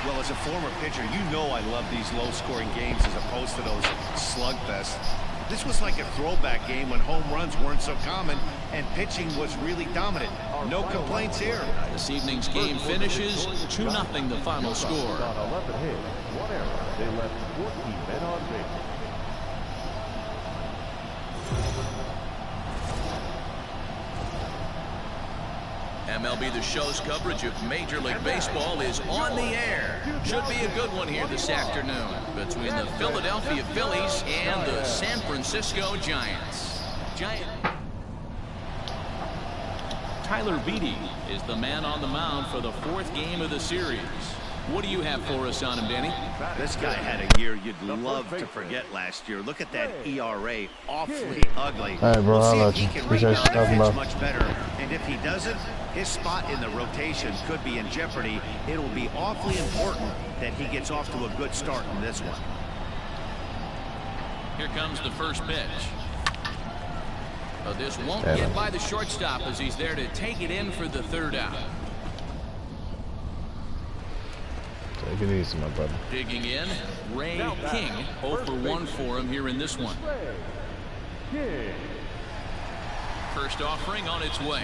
Well, as a former pitcher, you know I love these low-scoring games as opposed to those slugfests. This was like a throwback game when home runs weren't so common and pitching was really dominant. No complaints here. This evening's game finishes 2-0 the final score. On 11 hits, 1 error. They left 14 men on base. MLB The Show's coverage of Major League Baseball is on the air. Should be a good one here this afternoon between the Philadelphia Phillies and the San Francisco Giants. Tyler Beatty is the man on the mound for the 4th game of the series. What do you have for us on him, Danny? This guy had a year you'd love to forget last year. Look at that ERA, awfully ugly. All right, bro, We'll I'll see let if he you. can Appreciate you rebound talking and pitch about. much better. And if he doesn't, his spot in the rotation could be in jeopardy. It'll be awfully important that he gets off to a good start in this one. Here comes the first pitch. This won't get by the shortstop as he's there to take it in for the third out. Take it easy, my brother. Digging in, Ray King, 0 for 1 for him here in this one. First offering on its way.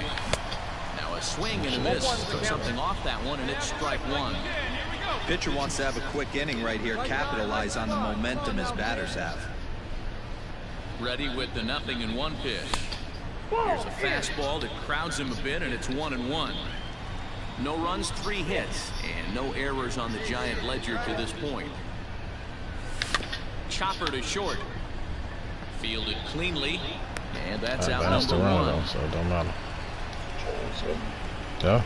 Now a swing and a miss. Took something off that one, and it's strike one. Pitcher wants to have a quick inning right here, capitalize on the momentum his batters have. Ready with the 0-1 pitch. Here's a fastball that crowds him a bit, and it's 1-1. No runs, 3 hits, and no errors on the Giant ledger to this point. Chopper to short. Fielded cleanly, and that's out number 1. Though, so it don't matter. Yeah.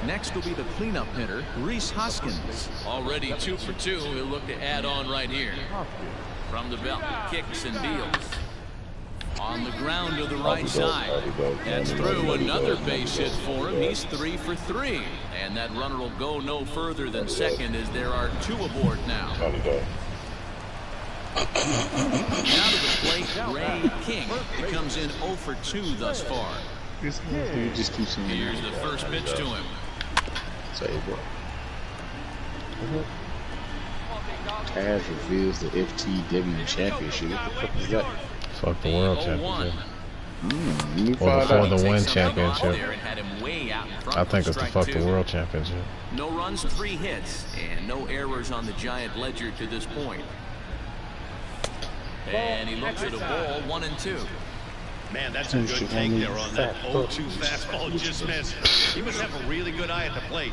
Next will be the cleanup hitter, Rhys Hoskins. Already 2 for 2. He'll look to add on right here. From the belt, kicks and deals. On the ground to the right side. That's through. Another base hit for him. He's 3 for 3. And that runner will go no further than second as there are 2 aboard now. Now to the plate, Ray King. He comes in 0 for 2 thus far. Here's the first pitch to him. Taz reveals the FTW championship. What the fuck is that? Fuck the world championship. Or before the win championship. I think it's the fuck the world championship. No runs, 3 hits, and no errors on the Giant ledger to this point. And he looks at a ball, 1-2. Man, that's a good take there on that 0-2 fastball just missed. He must have a really good eye at the plate.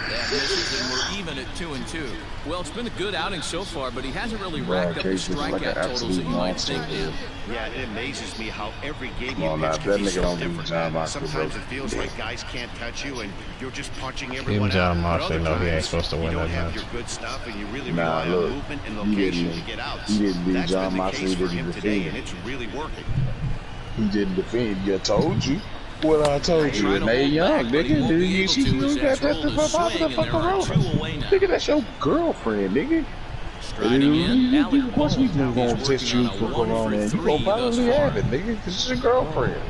That misses, and we're even at 2-2. Well, it's been a good outing so far, but he hasn't really racked up the strikeout totals that you might think, Dan. Yeah, it amazes me how every game you pitch can be so different. Sometimes it feels like guys can't touch you, and you're just punching everyone out. Even John Moxley know he ain't supposed to win that match. You don't have your good stuff, and you really rely on movement and location to get out. He didn't beat John That's Moxley. been the case for him today, and it's really working. He didn't defend. I told you. What I told you, Nate Young, nigga. You got that the fuck around. Nigga, that's your girlfriend, nigga. Of course we gonna test you for corona, and you gonna probably have it, nigga, because it's your girlfriend.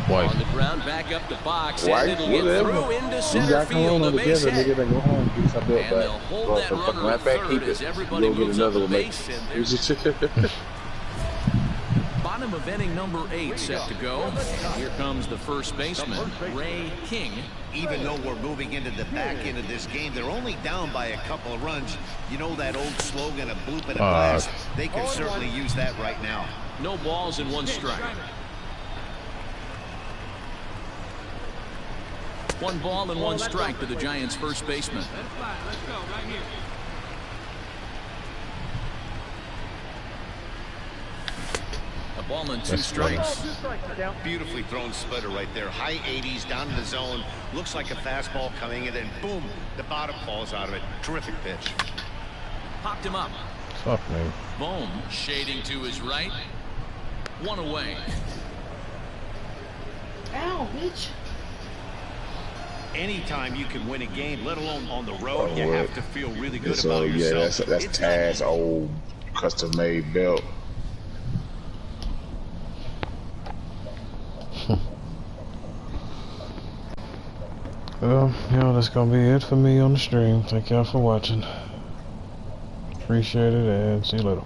Wife. On the ground, back up the box, Wife, and it'll get through into center field. A base hit. Nigga, then go home, get some bill And they'll back. hold that runner at third as everybody moves up the base, and there's bottom of inning number 8 set to go. And here comes the first baseman, Ray King. Even though we're moving into the back end of this game, they're only down by a couple of runs. You know that old slogan, a bloop and a blast? They can certainly use that right now. No balls and 1 strike. 1 ball and 1 strike to the Giants' first baseman. Let's go right here. A ball and 2 strikes. Beautifully thrown splitter right there. High 80s down in the zone. Looks like a fastball coming in, and boom, the bottom falls out of it. Terrific pitch. Popped him up. Fuck me. Bohm shading to his right. 1 away. Ow, bitch. Anytime you can win a game, let alone on the road, you have to feel really good about Yeah, yourself. that's Taz's old custom-made belt. Well, that's gonna be it for me on the stream. Thank y'all for watching. Appreciate it, and see you later.